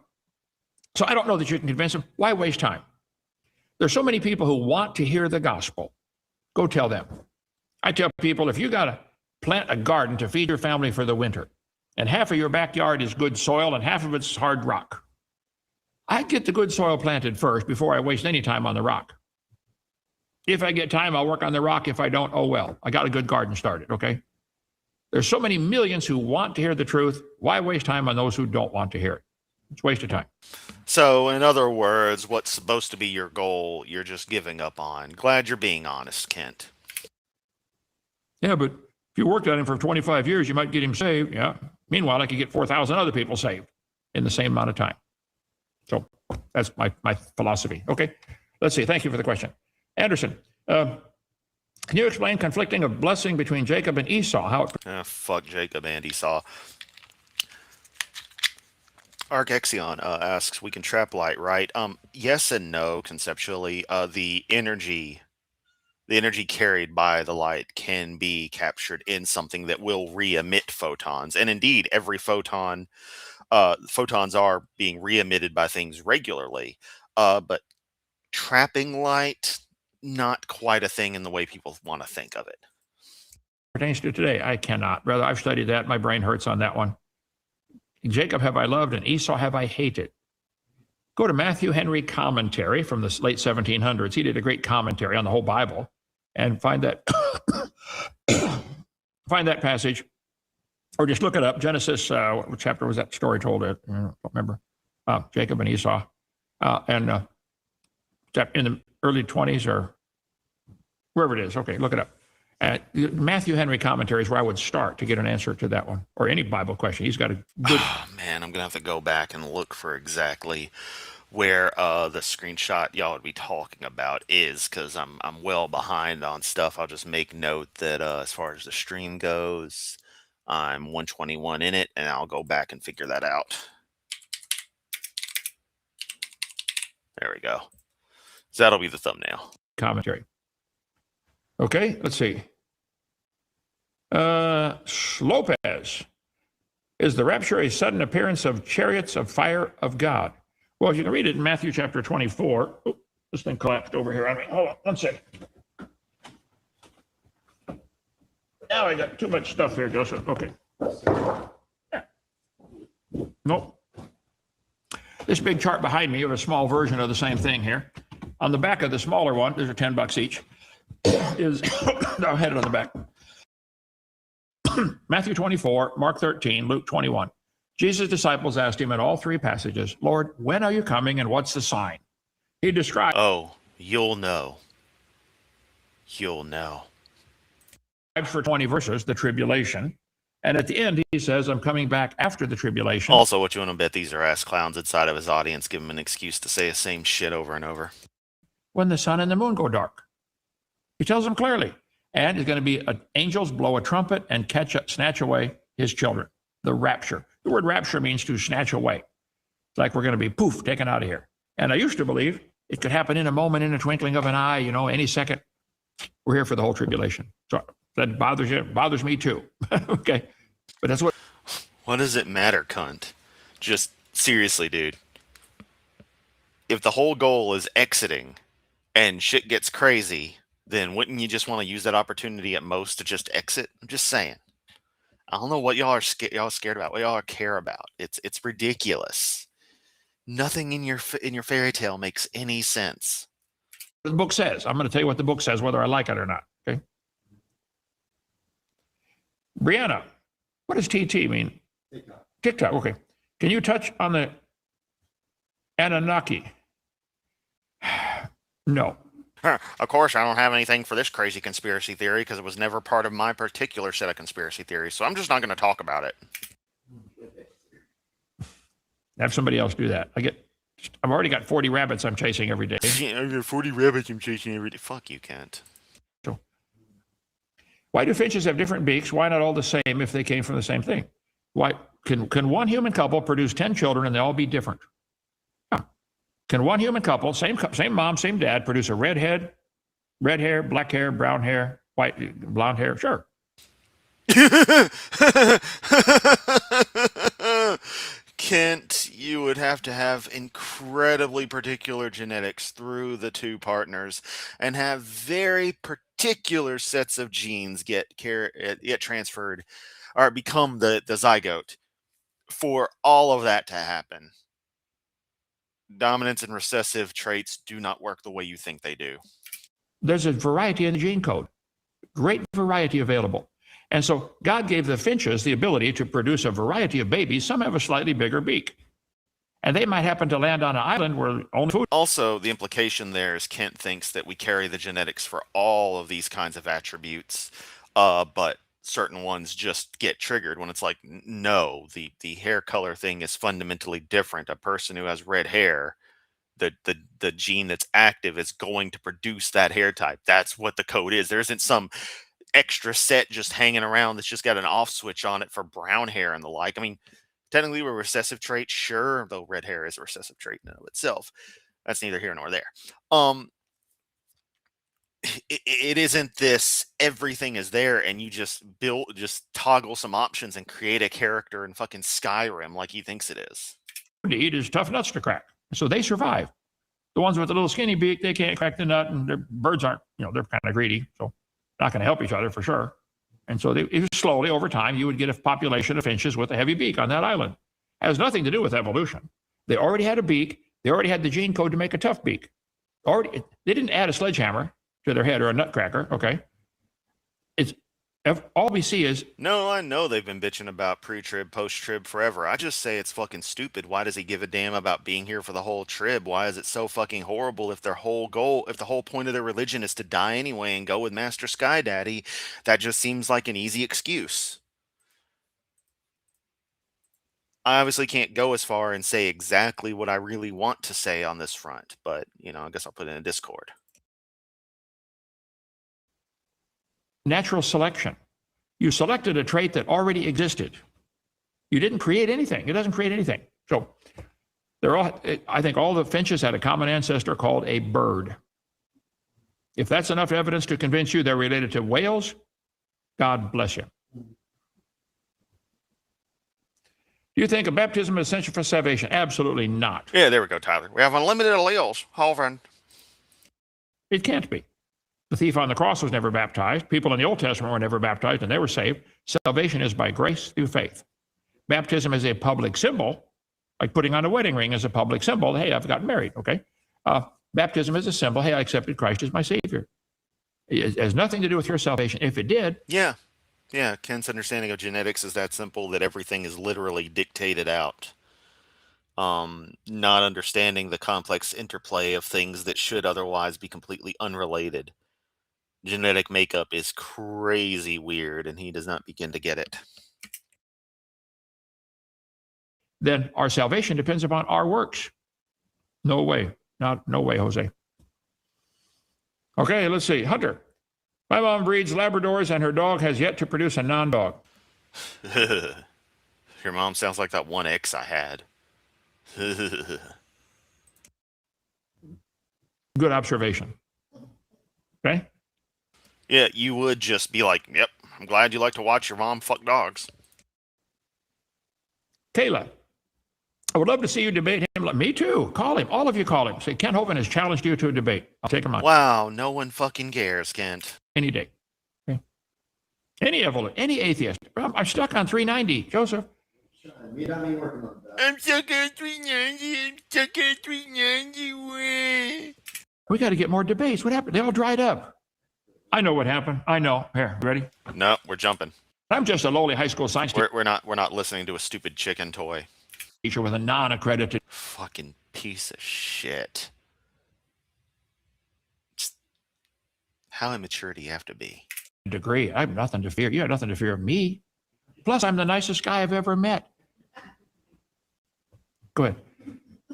[SPEAKER 2] So I don't know that you can convince them. Why waste time? There's so many people who want to hear the gospel. Go tell them. I tell people, if you got to plant a garden to feed your family for the winter, and half of your backyard is good soil and half of it's hard rock, I get the good soil planted first before I waste any time on the rock. If I get time, I'll work on the rock. If I don't, oh well. I got a good garden started, okay? There's so many millions who want to hear the truth. Why waste time on those who don't want to hear it? It's a waste of time.
[SPEAKER 1] So, in other words, what's supposed to be your goal, you're just giving up on. Glad you're being honest, Kent.
[SPEAKER 2] Yeah, but if you worked on him for 25 years, you might get him saved. Yeah. Meanwhile, I could get 4,000 other people saved in the same amount of time. So that's my philosophy. Okay. Let's see. Thank you for the question. Anderson, can you explain conflicting of blessing between Jacob and Esau? How it
[SPEAKER 1] Fuck Jacob and Esau. Archexion asks, we can trap light, right? Yes and no, conceptually. The energy carried by the light can be captured in something that will re-emit photons. And indeed, every photons are being re-emitted by things regularly. But trapping light, not quite a thing in the way people want to think of it.
[SPEAKER 2] pertains to today, I cannot. Brother, I've studied that. My brain hurts on that one. Jacob have I loved and Esau have I hated. Go to Matthew Henry commentary from the late 1700s. He did a great commentary on the whole Bible, and find that passage, or just look it up. Genesis, what chapter was that story told? I don't remember. Jacob and Esau, and in the early 20s or wherever it is. Okay, look it up. Matthew Henry commentary is where I would start to get an answer to that one, or any Bible question. He's got a good.
[SPEAKER 1] Oh, man, I'm gonna have to go back and look for exactly where the screenshot y'all would be talking about is, because I'm well behind on stuff. I'll just make note that as far as the stream goes, I'm 121 in it, and I'll go back and figure that out. There we go. So that'll be the thumbnail.
[SPEAKER 2] Commentary. Okay, let's see. Lopez. Is the rapture a sudden appearance of chariots of fire of God? Well, you can read it in Matthew chapter 24. Oh, this thing collapsed over here on me. Hold on, one second. Now I got too much stuff here, Joseph. Okay. Nope. This big chart behind me, you have a small version of the same thing here. On the back of the smaller one, these are $10 each, is, I'll head it on the back. Matthew 24, Mark 13, Luke 21. Jesus' disciples asked him in all three passages, Lord, when are you coming and what's the sign? He described.
[SPEAKER 1] Oh, you'll know. You'll know.
[SPEAKER 2] For 20 verses, the tribulation. And at the end, he says, I'm coming back after the tribulation.
[SPEAKER 1] Also, what you want to bet these are ass clowns inside of his audience give him an excuse to say the same shit over and over.
[SPEAKER 2] When the sun and the moon go dark. He tells them clearly. And it's going to be angels blow a trumpet and snatch away his children. The rapture. The word rapture means to snatch away. It's like we're going to be poof, taken out of here. And I used to believe it could happen in a moment, in a twinkling of an eye, any second. We're here for the whole tribulation. So that bothers you, bothers me too. Okay. But that's what.
[SPEAKER 1] What does it matter, cunt? Just seriously, dude. If the whole goal is exiting and shit gets crazy, then wouldn't you just want to use that opportunity at most to just exit? I'm just saying. I don't know what y'all are scared about, what y'all care about. It's ridiculous. Nothing in your fairy tale makes any sense.
[SPEAKER 2] The book says. I'm going to tell you what the book says, whether I like it or not. Okay. Brianna, what does TT mean? TikTok. TikTok. Okay. Can you touch on the Anunnaki? No.
[SPEAKER 4] Of course, I don't have anything for this crazy conspiracy theory because it was never part of my particular set of conspiracy theories. So I'm just not going to talk about it.
[SPEAKER 2] Have somebody else do that. I've already got 40 rabbits I'm chasing every day.
[SPEAKER 1] I got 40 rabbits I'm chasing every day. Fuck you, Kent.
[SPEAKER 2] So, why do finches have different beaks? Why not all the same if they came from the same thing? Why can one human couple produce 10 children and they all be different? Can one human couple, same mom, same dad, produce a red hair, black hair, brown hair, white, blonde hair? Sure.
[SPEAKER 1] Kent, you would have to have incredibly particular genetics through the two partners and have very particular sets of genes get transferred or become the zygote for all of that to happen. Dominance and recessive traits do not work the way you think they do.
[SPEAKER 2] There's a variety in the gene code, great variety available. And so God gave the finches the ability to produce a variety of babies. Some have a slightly bigger beak. And they might happen to land on an island where only food.
[SPEAKER 1] Also, the implication there is Kent thinks that we carry the genetics for all of these kinds of attributes, but certain ones just get triggered when it's like, no, the hair color thing is fundamentally different. A person who has red hair, the gene that's active is going to produce that hair type. That's what the code is. There isn't some extra set just hanging around that's just got an off switch on it for brown hair and the like. I mean, technically we're a recessive trait, sure, though red hair is a recessive trait in and of itself. That's neither here nor there. It isn't this everything is there and you just toggle some options and create a character in fucking Skyrim like he thinks it is.
[SPEAKER 2] To eat is tough nuts to crack. So they survive. The ones with the little skinny beak, they can't crack the nut, and their birds aren't, they're kind of greedy. So not going to help each other for sure. And so slowly over time, you would get a population of finches with a heavy beak on that island. It has nothing to do with evolution. They already had a beak. They already had the gene code to make a tough beak. They didn't add a sledgehammer to their head or a nutcracker. Okay. All we see is.
[SPEAKER 1] No, I know they've been bitching about pre-trib, post-trib forever. I just say it's fucking stupid. Why does he give a damn about being here for the whole trib? Why is it so fucking horrible if the whole point of their religion is to die anyway and go with Master Sky Daddy? That just seems like an easy excuse. I obviously can't go as far and say exactly what I really want to say on this front, but, I guess I'll put it in a Discord.
[SPEAKER 2] Natural selection. You selected a trait that already existed. You didn't create anything. It doesn't create anything. So I think all the finches had a common ancestor called a bird. If that's enough evidence to convince you they're related to whales, God bless you. Do you think a baptism is essential for salvation? Absolutely not.
[SPEAKER 1] Yeah, there we go, Tyler. We have unlimited alleles. Hovering.
[SPEAKER 2] It can't be. The thief on the cross was never baptized. People in the Old Testament were never baptized, and they were saved. Salvation is by grace through faith. Baptism is a public symbol, like putting on a wedding ring is a public symbol. Hey, I've gotten married, okay? Baptism is a symbol. Hey, I accepted Christ as my Savior. It has nothing to do with your salvation. If it did.
[SPEAKER 1] Yeah, Ken's understanding of genetics is that simple, that everything is literally dictated out. Not understanding the complex interplay of things that should otherwise be completely unrelated. Genetic makeup is crazy weird, and he does not begin to get it.
[SPEAKER 2] Then our salvation depends upon our works. No way. No way, Jose. Okay, let's see. Hunter. My mom breeds Labradors, and her dog has yet to produce a non-dog.
[SPEAKER 1] Your mom sounds like that one ex I had.
[SPEAKER 2] Good observation. Okay?
[SPEAKER 1] Yeah, you would just be like, yep, I'm glad you like to watch your mom fuck dogs.
[SPEAKER 2] Kayla, I would love to see you debate him. Me too. Call him. All of you call him. Say, Kent Hovind has challenged you to a debate. I'll take him on.
[SPEAKER 1] Wow, no one fucking cares, Kent.
[SPEAKER 2] Any day. Okay? Any atheist. I'm stuck on 390. Joseph.
[SPEAKER 1] I'm stuck on 390. I'm stuck on 390.
[SPEAKER 2] We got to get more debates. What happened? They all dried up. I know what happened. I know. Here, ready?
[SPEAKER 1] No, we're jumping.
[SPEAKER 2] I'm just a lowly high school science teacher.
[SPEAKER 1] We're not listening to a stupid chicken toy.
[SPEAKER 2] Teacher with a non-accredited.
[SPEAKER 1] Fucking piece of shit. Just, how immature do you have to be?
[SPEAKER 2] Degree. I have nothing to fear. You have nothing to fear of me. Plus, I'm the nicest guy I've ever met. Go ahead.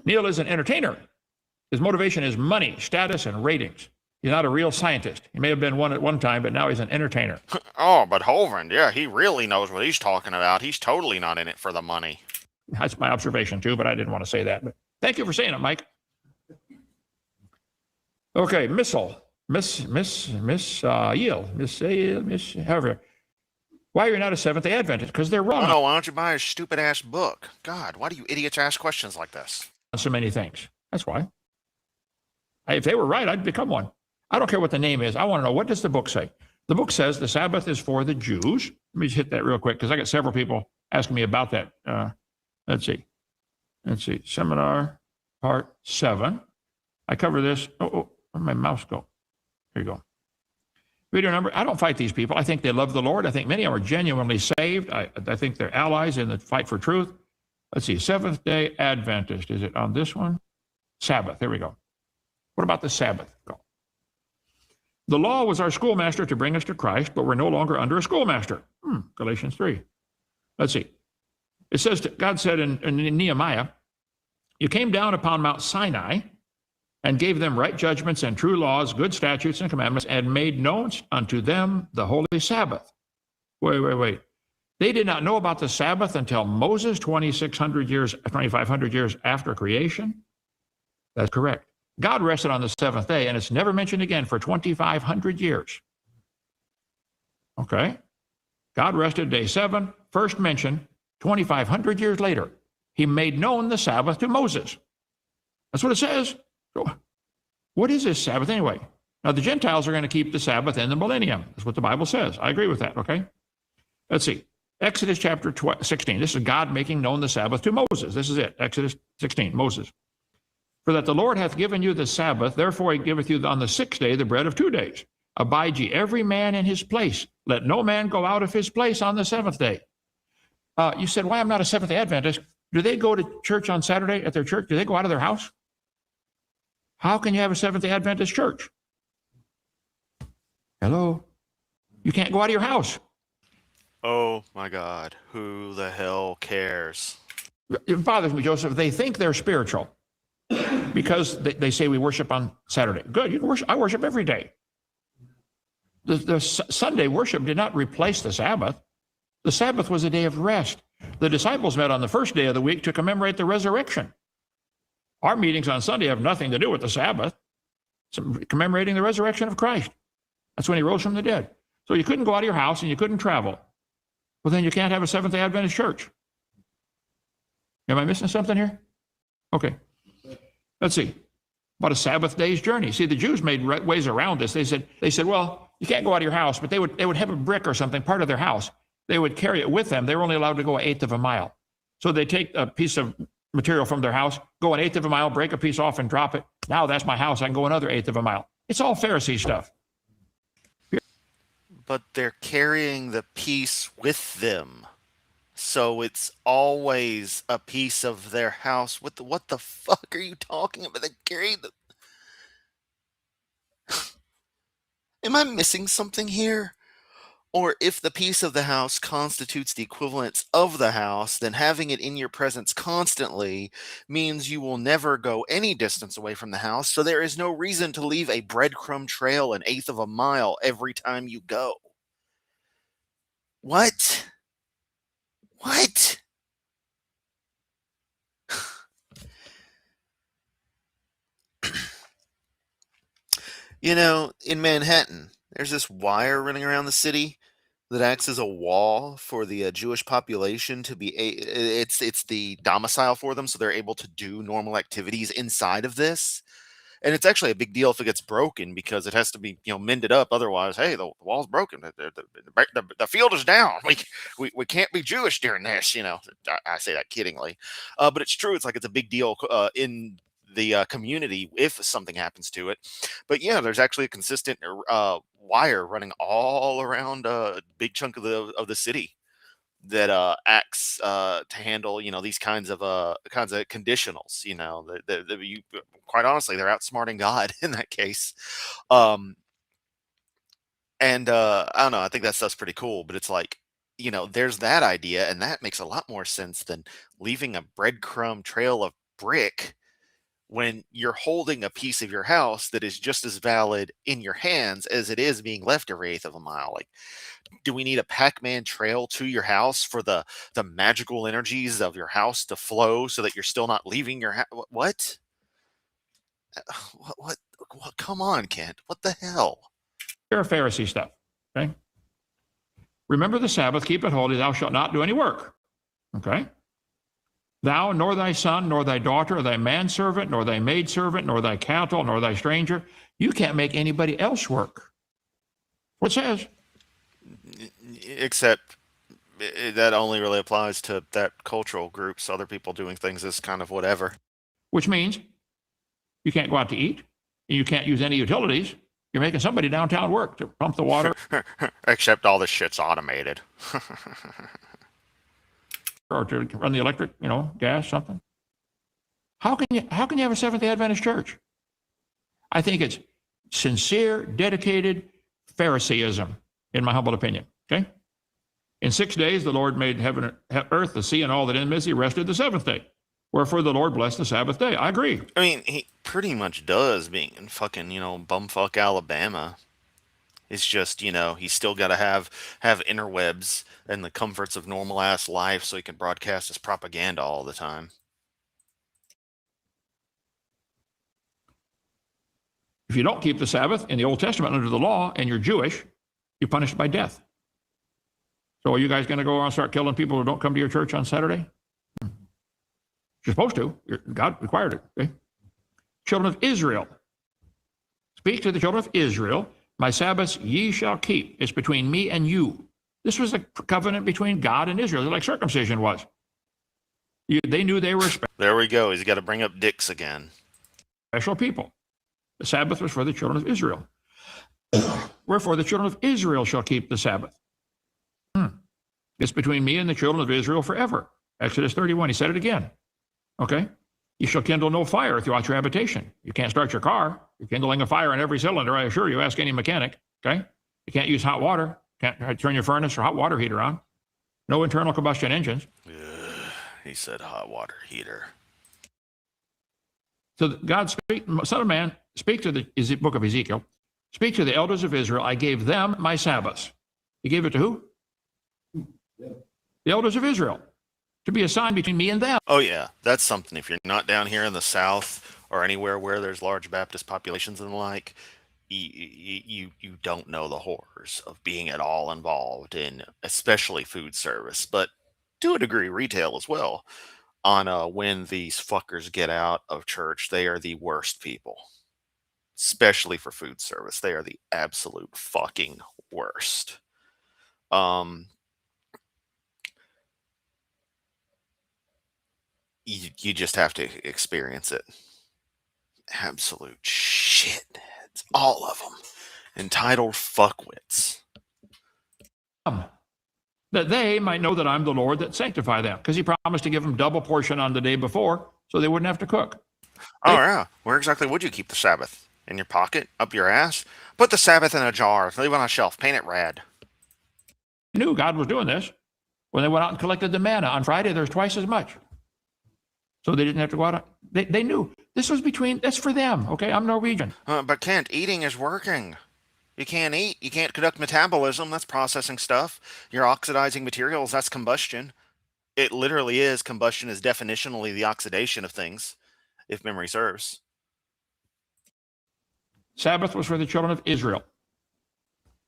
[SPEAKER 2] Neil is an entertainer. His motivation is money, status, and ratings. He's not a real scientist. He may have been one at one time, but now he's an entertainer.
[SPEAKER 1] Oh, but Hovind, yeah, he really knows what he's talking about. He's totally not in it for the money.
[SPEAKER 2] That's my observation too, but I didn't want to say that. But thank you for saying it, Mike. Okay, Missile. However, why are you not a Seventh-day Adventist? Because they're wrong.
[SPEAKER 1] Oh, why don't you buy a stupid ass book? God, why do you idiots ask questions like this?
[SPEAKER 2] On so many things. That's why. If they were right, I'd become one. I don't care what the name is. I want to know, what does the book say? The book says the Sabbath is for the Jews. Let me just hit that real quick because I got several people asking me about that. Let's see. Seminar part 7. I cover this. Where'd my mouse go? Here you go. Video number. I don't fight these people. I think they love the Lord. I think many of them are genuinely saved. I think they're allies in the fight for truth. Let's see. Seventh-day Adventist. Is it on this one? Sabbath. There we go. What about the Sabbath? Go. The law was our schoolmaster to bring us to Christ, but we're no longer under a schoolmaster. Galatians 3. Let's see. It says, God said in Nehemiah, you came down upon Mount Sinai and gave them right judgments and true laws, good statutes and commandments, and made known unto them the holy Sabbath. Wait. They did not know about the Sabbath until Moses, 2,500 years after creation. That's correct. God rested on the seventh day, and it's never mentioned again for 2,500 years. Okay? God rested day 7, first mentioned 2,500 years later. He made known the Sabbath to Moses. That's what it says. So, what is this Sabbath anyway? Now, the Gentiles are going to keep the Sabbath in the millennium. That's what the Bible says. I agree with that, okay? Let's see. Exodus chapter 16. This is God making known the Sabbath to Moses. This is it. Exodus 16, Moses. For that the Lord hath given you the Sabbath, therefore he giveth you on the 6th day the bread of 2 days. Abide ye every man in his place. Let no man go out of his place on the 7th day. You said, why I'm not a Seventh-day Adventist? Do they go to church on Saturday at their church? Do they go out of their house? How can you have a Seventh-day Adventist church? Hello? You can't go out of your house.
[SPEAKER 4] Oh my God, who the hell cares?
[SPEAKER 2] It bothers me, Joseph. They think they're spiritual because they say we worship on Saturday. Good, you can worship. I worship every day. The Sunday worship did not replace the Sabbath. The Sabbath was a day of rest. The disciples met on the first day of the week to commemorate the resurrection. Our meetings on Sunday have nothing to do with the Sabbath. It's commemorating the resurrection of Christ. That's when he rose from the dead. So you couldn't go out of your house and you couldn't travel. Well, then you can't have a Seventh-day Adventist church. Am I missing something here? Okay. Let's see. About a Sabbath day's journey. See, the Jews made ways around this. They said, well, you can't go out of your house, but they would have a brick or something, part of their house. They would carry it with them. They were only allowed to go 1/8 of a mile. So they take a piece of material from their house, go 1/8 of a mile, break a piece off and drop it. Now that's my house. I can go another 1/8 of a mile. It's all Pharisee stuff.
[SPEAKER 1] But they're carrying the piece with them. So it's always a piece of their house. What the fuck are you talking about? They carry the... Am I missing something here? Or if the piece of the house constitutes the equivalence of the house, then having it in your presence constantly means you will never go any distance away from the house. So there is no reason to leave a breadcrumb trail 1/8 of a mile every time you go. What? What? You know, in Manhattan, there's this wire running around the city that acts as a wall for the Jewish population to be it's the domicile for them, so they're able to do normal activities inside of this. And it's actually a big deal if it gets broken because it has to be mended up. Otherwise, hey, the wall's broken. The field is down. We can't be Jewish during this. I say that kiddingly, but it's true. It's like it's a big deal in the community if something happens to it. But yeah, there's actually a consistent wire running all around a big chunk of the city that acts to handle these kinds of conditionals. You quite honestly, they're outsmarting God in that case. And I don't know, I think that stuff's pretty cool, but it's like, there's that idea, and that makes a lot more sense than leaving a breadcrumb trail of brick when you're holding a piece of your house that is just as valid in your hands as it is being left every 1/8 of a mile. Like, do we need a Pac-Man trail to your house for the magical energies of your house to flow so that you're still not leaving your house? What? What? Come on, Kent. What the hell?
[SPEAKER 2] Pure Pharisee stuff. Okay. Remember the Sabbath, keep it holy. Thou shalt not do any work. Okay. Thou, nor thy son, nor thy daughter, or thy manservant, nor thy maidservant, nor thy cattle, nor thy stranger. You can't make anybody else work. What it says?
[SPEAKER 1] Except that only really applies to that cultural group. So other people doing things is kind of whatever.
[SPEAKER 2] Which means You can't go out to eat. And you can't use any utilities. You're making somebody downtown work to pump the water.
[SPEAKER 4] Except all this shit's automated.
[SPEAKER 2] Or to run the electric, gas, something. How can you have a Seventh-day Adventist church? I think it's sincere, dedicated Phariseeism, in my humble opinion. Okay? In 6 days, the Lord made heaven, earth, the sea, and all that in them is. He rested the seventh day. Wherefore the Lord blessed the Sabbath day. I agree.
[SPEAKER 1] I mean, he pretty much does, being in fucking, bumfuck Alabama. It's just, he's still got to have interwebs and the comforts of normal ass life so he can broadcast his propaganda all the time.
[SPEAKER 2] If you don't keep the Sabbath in the Old Testament under the law and you're Jewish, you're punished by death. So are you guys going to go and start killing people who don't come to your church on Saturday? You're supposed to. God required it. Okay? Children of Israel. Speak to the children of Israel. My Sabbaths ye shall keep. It's between me and you. This was a covenant between God and Israel, like circumcision was. They knew they were
[SPEAKER 1] There we go. He's got to bring up dicks again.
[SPEAKER 2] Special people. The Sabbath was for the children of Israel. Wherefore the children of Israel shall keep the Sabbath. It's between me and the children of Israel forever. Exodus 31. He said it again. Okay? You shall kindle no fire throughout your habitation. You can't start your car. You're kindling a fire in every cylinder, I assure you. Ask any mechanic. Okay? You can't use hot water. Can't turn your furnace or hot water heater on. No internal combustion engines.
[SPEAKER 1] He said hot water heater.
[SPEAKER 2] So God speak, Son of Man, speak to the book of Ezekiel. Speak to the elders of Israel. I gave them my Sabbaths. He gave it to who? The elders of Israel. To be a sign between me and them.
[SPEAKER 1] Oh, yeah. That's something. If you're not down here in the South or anywhere where there's large Baptist populations and the like, you don't know the horrors of being at all involved in especially food service, but to a degree retail as well. On when these fuckers get out of church, they are the worst people. Especially for food service. They are the absolute fucking worst. You just have to experience it. Absolute shit. It's all of them. Entitled fuckwits.
[SPEAKER 2] That they might know that I'm the Lord that sanctify them. Because he promised to give them double portion on the day before, so they wouldn't have to cook.
[SPEAKER 4] Oh, yeah. Where exactly would you keep the Sabbath? In your pocket? Up your ass? Put the Sabbath in a jar. Leave it on a shelf. Paint it red.
[SPEAKER 2] They knew God was doing this. When they went out and collected the manna on Friday, there's twice as much. So they didn't have to go out. They knew. This was that's for them, okay? I'm Norwegian.
[SPEAKER 4] But Kent, eating is working. You can't eat. You can't conduct metabolism. That's processing stuff. You're oxidizing materials. That's combustion. It literally is. Combustion is definitionally the oxidation of things, if memory serves.
[SPEAKER 2] Sabbath was for the children of Israel.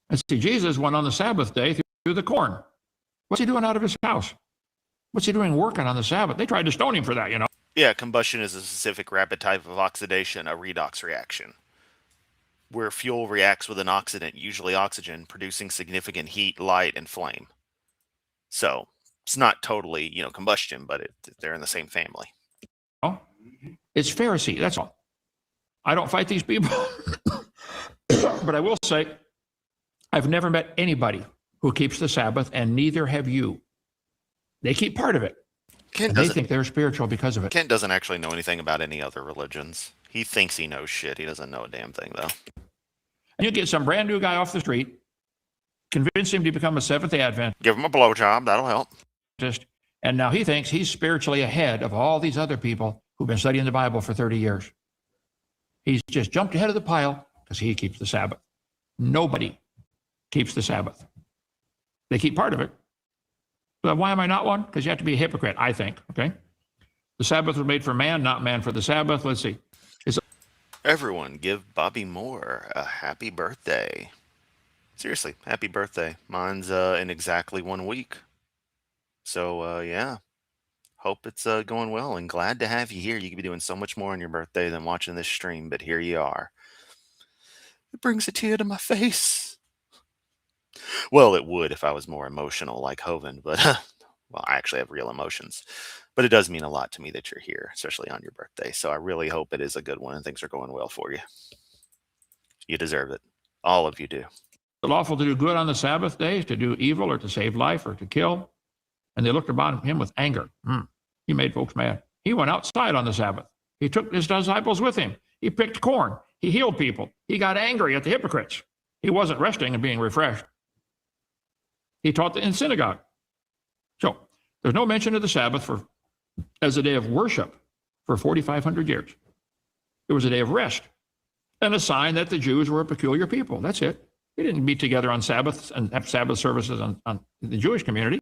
[SPEAKER 2] And see, Jesus went on the Sabbath day through the corn. What's he doing out of his house? What's he doing working on the Sabbath? They tried to stone him for that,
[SPEAKER 1] Yeah, combustion is a specific rapid type of oxidation, a redox reaction, where fuel reacts with an oxidant, usually oxygen, producing significant heat, light, and flame. So it's not totally, combustion, but they're in the same family.
[SPEAKER 2] Oh, it's Pharisee, that's all. I don't fight these people. But I will say, I've never met anybody who keeps the Sabbath, and neither have you. They keep part of it. They think they're spiritual because of it.
[SPEAKER 1] Kent doesn't actually know anything about any other religions. He thinks he knows shit. He doesn't know a damn thing, though.
[SPEAKER 2] And you get some brand new guy off the street, convince him to become a Seventh-day Adventist.
[SPEAKER 4] Give him a blowjob. That'll help.
[SPEAKER 2] And now he thinks he's spiritually ahead of all these other people who've been studying the Bible for 30 years. He's just jumped ahead of the pile because he keeps the Sabbath. Nobody keeps the Sabbath. They keep part of it. But why am I not one? Because you have to be a hypocrite, I think, okay? The Sabbath was made for man, not man for the Sabbath. Let's see.
[SPEAKER 1] Everyone give Bobby Moore a happy birthday. Seriously, happy birthday. Mine's in exactly 1 week. So, yeah. Hope it's going well, and glad to have you here. You could be doing so much more on your birthday than watching this stream, but here you are. It brings a tear to my face. Well, it would if I was more emotional like Hovind, but well, I actually have real emotions. But it does mean a lot to me that you're here, especially on your birthday. So I really hope it is a good one and things are going well for you. You deserve it. All of you do.
[SPEAKER 2] lawful to do good on the Sabbath days, to do evil or to save life or to kill? And they looked upon him with anger. He made folks mad. He went outside on the Sabbath. He took his disciples with him. He picked corn. He healed people. He got angry at the hypocrites. He wasn't resting and being refreshed. He taught in synagogue. So there's no mention of the Sabbath as a day of worship for 4,500 years. It was a day of rest and a sign that the Jews were a peculiar people. That's it. They didn't meet together on Sabbaths and have Sabbath services on the Jewish community.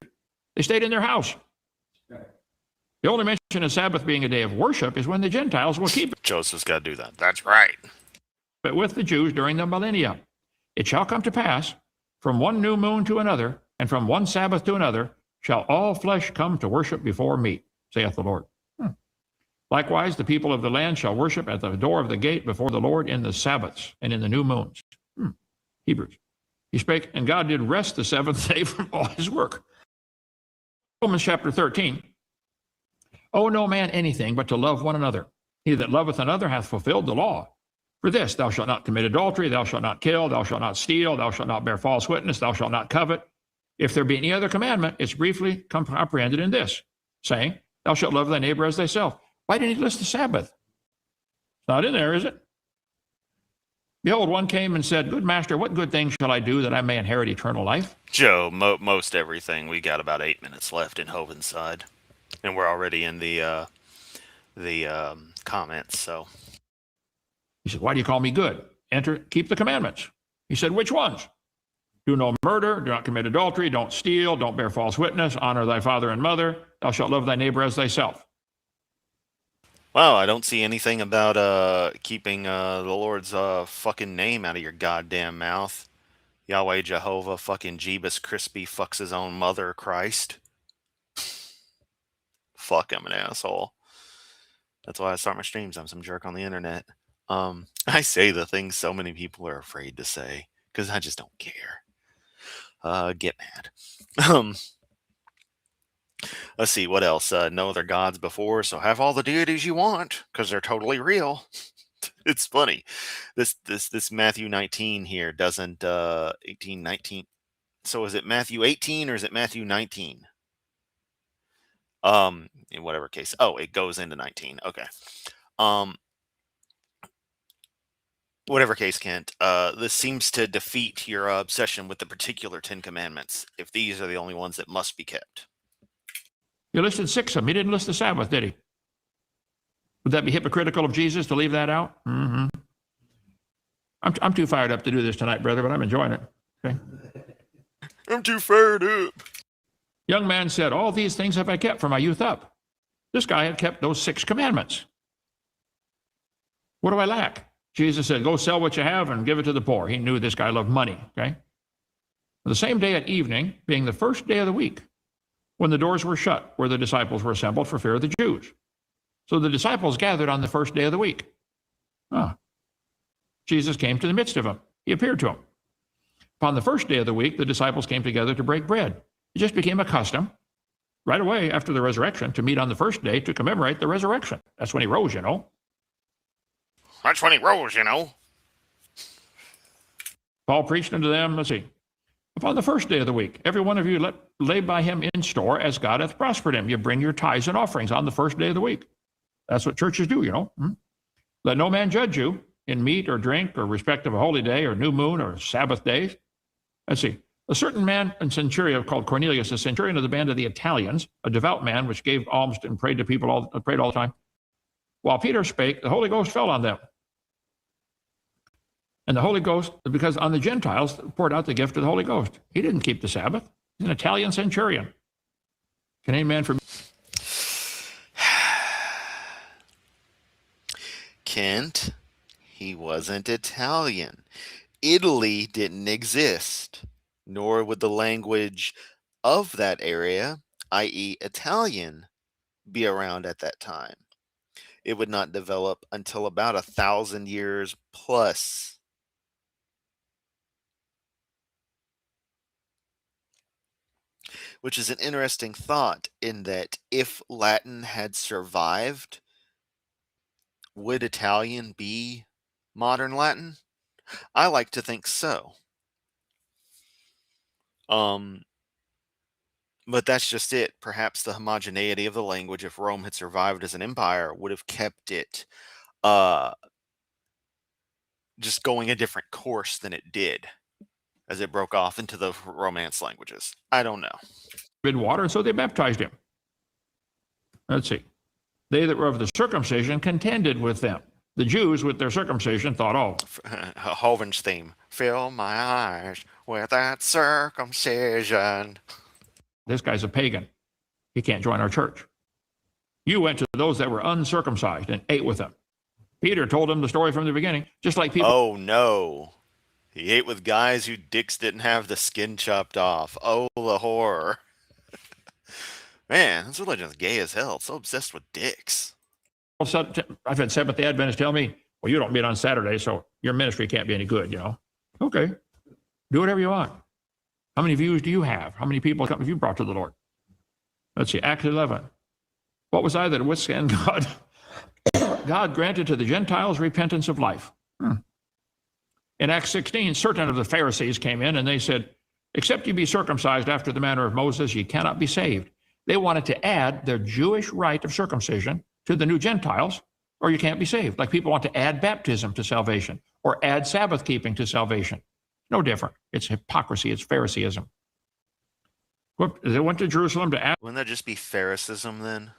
[SPEAKER 2] They stayed in their house. The only mention of Sabbath being a day of worship is when the Gentiles will keep it.
[SPEAKER 1] Joseph's got to do that.
[SPEAKER 4] That's right.
[SPEAKER 2] But with the Jews during the millennium, it shall come to pass from one new moon to another, and from one Sabbath to another, shall all flesh come to worship before me, saith the Lord. Likewise, the people of the land shall worship at the door of the gate before the Lord in the Sabbaths and in the new moons. Hebrews. He spake, and God did rest the seventh day from all his work. Romans chapter 13. Owe no man anything but to love one another. He that loveth another hath fulfilled the law. For this, thou shalt not commit adultery, thou shalt not kill, thou shalt not steal, thou shalt not bear false witness, thou shalt not covet. If there be any other commandment, it's briefly comprehended in this, saying, thou shalt love thy neighbor as thyself. Why didn't he list the Sabbath? It's not in there, is it? Behold, one came and said, good master, what good thing shall I do that I may inherit eternal life?
[SPEAKER 1] Joe, most everything. We got about 8 minutes left in Hoven's side. And we're already in the comments, so.
[SPEAKER 2] He said, why do you call me good? Keep the commandments. He said, which ones? Do no murder, do not commit adultery, don't steal, don't bear false witness, honor thy father and mother, thou shalt love thy neighbor as thyself.
[SPEAKER 1] Wow, I don't see anything about keeping the Lord's fucking name out of your goddamn mouth. Yahweh Jehovah fucking Jeebus Crispy fucks his own mother, Christ. Fuck, I'm an asshole. That's why I start my streams. I'm some jerk on the internet. I say the things so many people are afraid to say because I just don't care. Get mad. Let's see, what else? No other gods before, so have all the deities you want because they're totally real. It's funny. This Matthew 19 here doesn't 18, 19. So is it Matthew 18 or is it Matthew 19? In whatever case. Oh, it goes into 19. Okay. Whatever case, Kent, this seems to defeat your obsession with the particular 10 Commandments, if these are the only ones that must be kept.
[SPEAKER 2] He listed 6 of them. He didn't list the Sabbath, did he? Would that be hypocritical of Jesus to leave that out? I'm too fired up to do this tonight, brother, but I'm enjoying it. Okay.
[SPEAKER 1] I'm too fired up.
[SPEAKER 2] Young man said, all these things have I kept from my youth up. This guy had kept those 6 commandments. What do I lack? Jesus said, go sell what you have and give it to the poor. He knew this guy loved money, okay? The same day at evening, being the first day of the week, when the doors were shut, where the disciples were assembled for fear of the Jews. So the disciples gathered on the first day of the week. Jesus came to the midst of them. He appeared to them. Upon the first day of the week, the disciples came together to break bread. It just became a custom, right away after the resurrection, to meet on the first day to commemorate the resurrection. That's when he rose, you know.
[SPEAKER 4] That's when he rose, you know.
[SPEAKER 2] Paul preached unto them, let's see, upon the first day of the week, every one of you lay by him in store as God hath prospered him. You bring your tithes and offerings on the first day of the week. That's what churches do, you know. Let no man judge you in meat or drink or respect of a holy day or new moon or Sabbath days. Let's see. A certain man and centurion called Cornelius, a centurion of the band of the Italians, a devout man which gave alms and prayed to people prayed all the time. While Peter spake, the Holy Ghost fell on them. And the Holy Ghost, because on the Gentiles, poured out the gift of the Holy Ghost. He didn't keep the Sabbath. He's an Italian centurion. Can any man for
[SPEAKER 1] Kent, he wasn't Italian. Italy didn't exist, nor would the language of that area, i.e. Italian, be around at that time. It would not develop until about 1,000 years plus. which is an interesting thought in that if Latin had survived, would Italian be modern Latin? I like to think so. But that's just it. Perhaps the homogeneity of the language, if Rome had survived as an empire, would have kept it uh, just going a different course than it did as it broke off into the Romance languages. I don't know.
[SPEAKER 2] In water, and so they baptized him. Let's see. They that were of the circumcision contended with them. The Jews, with their circumcision, thought, oh,
[SPEAKER 1] Hovink's theme. Fill my eyes with that circumcision.
[SPEAKER 2] this guy's a pagan. He can't join our church. You went to those that were uncircumcised and ate with them. Peter told them the story from the beginning, just like people.
[SPEAKER 1] Oh, no. He ate with guys whose dicks didn't have the skin chopped off. Oh, the horror. Man, this religion's gay as hell. It's so obsessed with dicks.
[SPEAKER 2] I've had Seventh-day Adventists tell me, well, you don't meet on Saturday, so your ministry can't be any good, you know. Okay. Do whatever you want. How many views do you have? How many people have you brought to the Lord? Let's see, Acts 11. What was I that withstand God? God granted to the Gentiles repentance of life. In Acts 16, certain of the Pharisees came in and they said, except you be circumcised after the manner of Moses, ye cannot be saved. They wanted to add their Jewish rite of circumcision to the new Gentiles, or you can't be saved. Like people want to add baptism to salvation or add Sabbath keeping to salvation. No different. It's hypocrisy. It's Phariseeism. They went to Jerusalem to ask.
[SPEAKER 1] Wouldn't that just be Phariseeism then?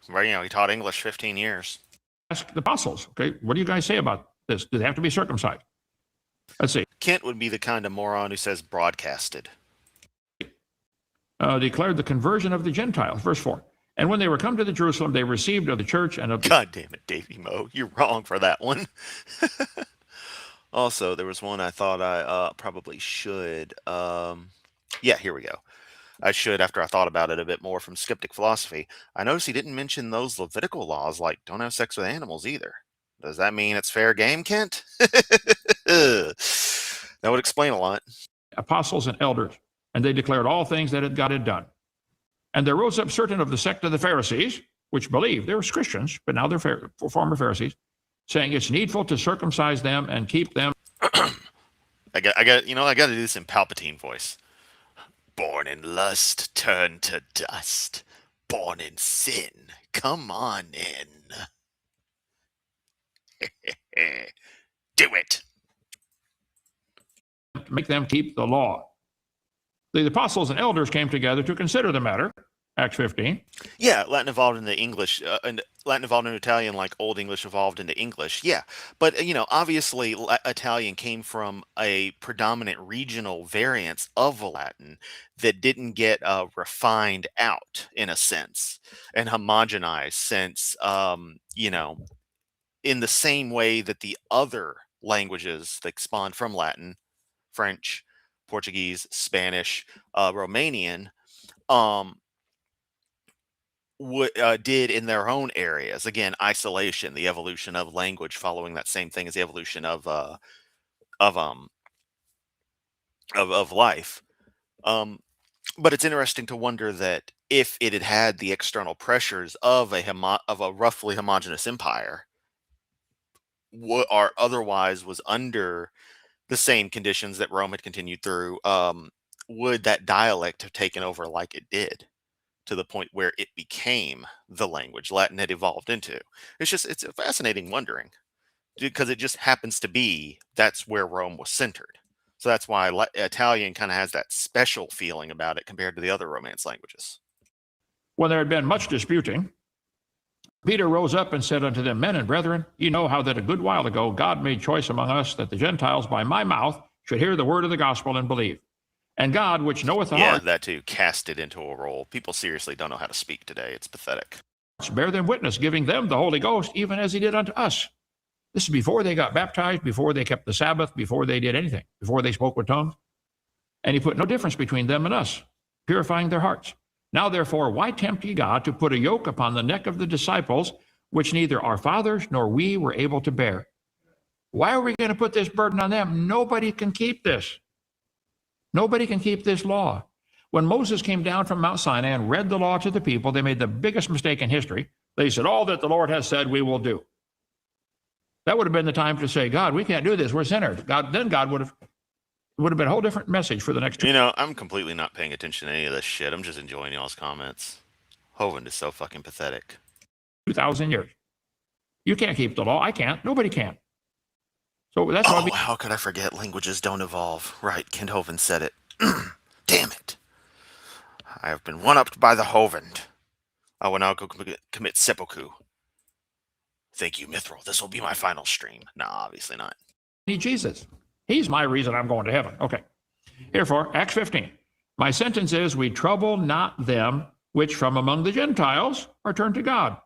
[SPEAKER 1] Right, he taught English 15 years.
[SPEAKER 2] Ask the apostles, okay, what do you guys say about this? Do they have to be circumcised? Let's see.
[SPEAKER 1] Kent would be the kind of moron who says broadcasted.
[SPEAKER 2] Declared the conversion of the Gentiles, verse 4. And when they were come to the Jerusalem, they received of the church and of the...
[SPEAKER 1] God damn it, Davey Moe. You're wrong for that one. Also, there was one I thought I probably should. Yeah, here we go. I should, after I thought about it a bit more, from Skeptic Philosophy. I noticed he didn't mention those Levitical laws, like don't have sex with animals either. Does that mean it's fair game, Kent? That would explain a lot.
[SPEAKER 2] Apostles and elders, and they declared all things that God had done. And there rose up certain of the sect of the Pharisees, which believed, they were Christians, but now they're former Pharisees, saying it's needful to circumcise them and keep them.
[SPEAKER 1] I got to do this in Palpatine voice. Born in lust, turn to dust. Born in sin, come on in. Do it.
[SPEAKER 2] Make them keep the law. The apostles and elders came together to consider the matter. Acts 15.
[SPEAKER 1] Yeah, Latin evolved into English, and Latin evolved into Italian like Old English evolved into English. Yeah, but obviously Italian came from a predominant regional variance of Latin that didn't get refined out in a sense and homogenized since, in the same way that the other languages that spawned from Latin, French, Portuguese, Spanish, Romanian, did in their own areas. Again, isolation, the evolution of language following that same thing as the evolution of life. But it's interesting to wonder that if it had had the external pressures of a roughly homogeneous empire, or otherwise was under the same conditions that Rome had continued through, would that dialect have taken over like it did, to the point where it became the language Latin had evolved into? It's a fascinating wondering, because it just happens to be that's where Rome was centered. So that's why Italian kind of has that special feeling about it compared to the other Romance languages.
[SPEAKER 2] When there had been much disputing, Peter rose up and said unto them, Men and brethren, ye know how that a good while ago God made choice among us that the Gentiles by my mouth should hear the word of the gospel and believe. And God, which knoweth the heart,
[SPEAKER 1] that too, cast it into a role. People seriously don't know how to speak today. It's pathetic.
[SPEAKER 2] Bear them witness, giving them the Holy Ghost, even as he did unto us. This is before they got baptized, before they kept the Sabbath, before they did anything, before they spoke with tongues. And he put no difference between them and us, purifying their hearts. Now, therefore, why tempt ye God to put a yoke upon the neck of the disciples, which neither our fathers nor we were able to bear? Why are we going to put this burden on them? Nobody can keep this. Nobody can keep this law. When Moses came down from Mount Sinai and read the law to the people, they made the biggest mistake in history. They said, all that the Lord has said, we will do. That would have been the time to say, God, we can't do this. We're sinners. God would have been a whole different message for the next two.
[SPEAKER 1] You know, I'm completely not paying attention to any of this shit. I'm just enjoying y'all's comments. Hovind is so fucking pathetic.
[SPEAKER 2] 2,000 years. You can't keep the law. I can't. Nobody can. So that's why
[SPEAKER 1] how could I forget? Languages don't evolve. Right, Kent Hovind said it. Damn it. I have been one-upped by the Hovind. I will now go commit seppuku. Thank you, Mithril. This will be my final stream. No, obviously not.
[SPEAKER 2] need Jesus. He's my reason I'm going to heaven. Okay. Therefore, Acts 15. My sentence is, we trouble not them which from among the Gentiles are turned to God.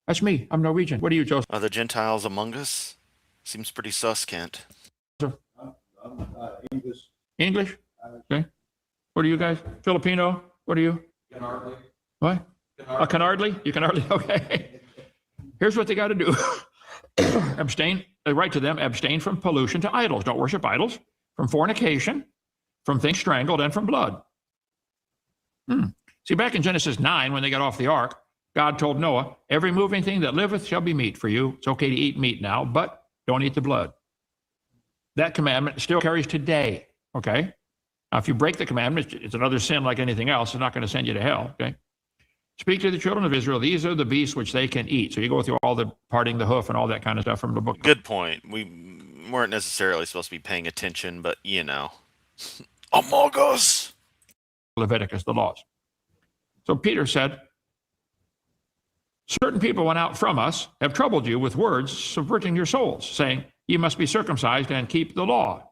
[SPEAKER 2] That's me. I'm Norwegian. What are you, Joseph?
[SPEAKER 1] Are the Gentiles among us? Seems pretty sus, Kent.
[SPEAKER 5] English.
[SPEAKER 2] English? Okay. What are you guys? Filipino? What are you?
[SPEAKER 5] Canardly.
[SPEAKER 2] What? Canardly? You can hardly? Okay. Here's what they got to do. Abstain, write to them, abstain from pollution to idols. Don't worship idols. From fornication, from things strangled, and from blood. See, back in Genesis 9, when they got off the ark, God told Noah, every moving thing that liveth shall be meat for you. It's okay to eat meat now, but don't eat the blood. That commandment still carries today, okay? Now, if you break the commandment, it's another sin like anything else. It's not going to send you to hell, okay? Speak to the children of Israel. These are the beasts which they can eat. So you go through all the parting the hoof and all that kind of stuff from the book.
[SPEAKER 1] Good point. We weren't necessarily supposed to be paying attention, but you know. Among us!
[SPEAKER 2] Leviticus, the laws. So Peter said, certain people went out from us, have troubled you with words, subverting your souls, saying, you must be circumcised and keep the law.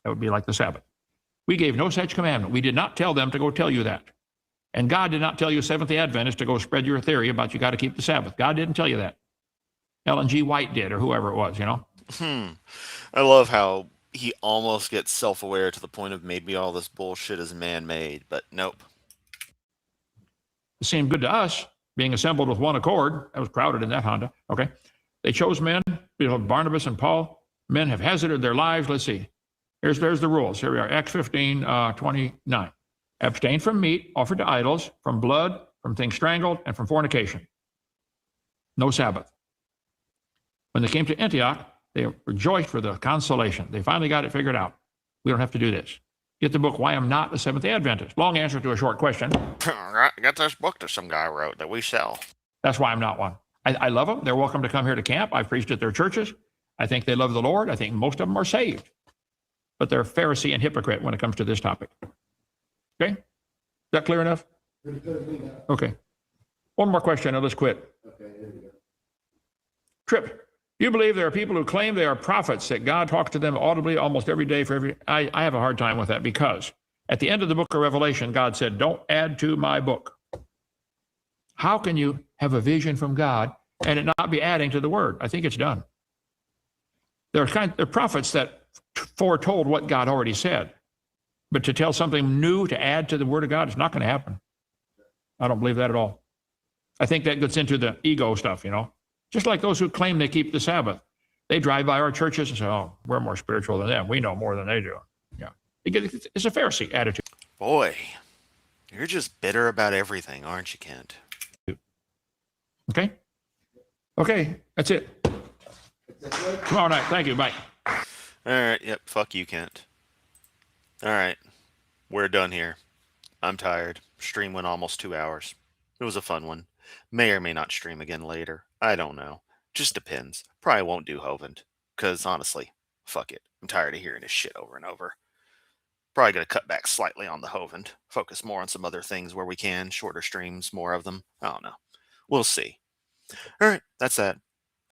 [SPEAKER 2] That would be like the Sabbath. We gave no such commandment. We did not tell them to go tell you that. And God did not tell you Seventh-day Adventists to go spread your theory about you got to keep the Sabbath. God didn't tell you that. Ellen G. White did, or whoever it was, you know.
[SPEAKER 1] I love how he almost gets self-aware to the point of maybe all this bullshit is man-made, but nope.
[SPEAKER 2] It seemed good to us, being assembled with one accord. I was crowded in that Honda. Okay. They chose men, Barnabas and Paul. Men have hazarded their lives. Let's see. There's the rules. Here we are, Acts 15, 29. Abstain from meat offered to idols, from blood, from things strangled, and from fornication. No Sabbath. When they came to Antioch, they rejoiced for the consolation. They finally got it figured out. We don't have to do this. Get the book, Why I'm Not a Seventh-day Adventist. Long answer to a short question.
[SPEAKER 4] I got this book that some guy wrote that we sell.
[SPEAKER 2] That's why I'm not one. I love them. They're welcome to come here to camp. I've preached at their churches. I think they love the Lord. I think most of them are saved. But they're Pharisee and hypocrite when it comes to this topic. Okay? Is that clear enough? Okay. One more question and let's quit. Trip. You believe there are people who claim they are prophets, that God talks to them audibly almost every day for every... I have a hard time with that because at the end of the book of Revelation, God said, don't add to my book. How can you have a vision from God and it not be adding to the word? I think it's done. There are prophets that foretold what God already said. But to tell something new to add to the word of God, it's not going to happen. I don't believe that at all. I think that gets into the ego stuff, you know. Just like those who claim they keep the Sabbath. They drive by our churches and say, oh, we're more spiritual than them. We know more than they do. Yeah. It's a Pharisee attitude.
[SPEAKER 1] Boy, you're just bitter about everything, aren't you, Kent?
[SPEAKER 2] Okay? Okay, that's it. Tomorrow night. Thank you. Bye.
[SPEAKER 1] All right. Yep. Fuck you, Kent. All right. We're done here. I'm tired. Stream went almost 2 hours. It was a fun one. May or may not stream again later. I don't know. Just depends. Probably won't do Hovind. Because honestly, fuck it. I'm tired of hearing his shit over and over. Probably going to cut back slightly on the Hovind. Focus more on some other things where we can. Shorter streams, more of them. I don't know. We'll see. All right. That's that.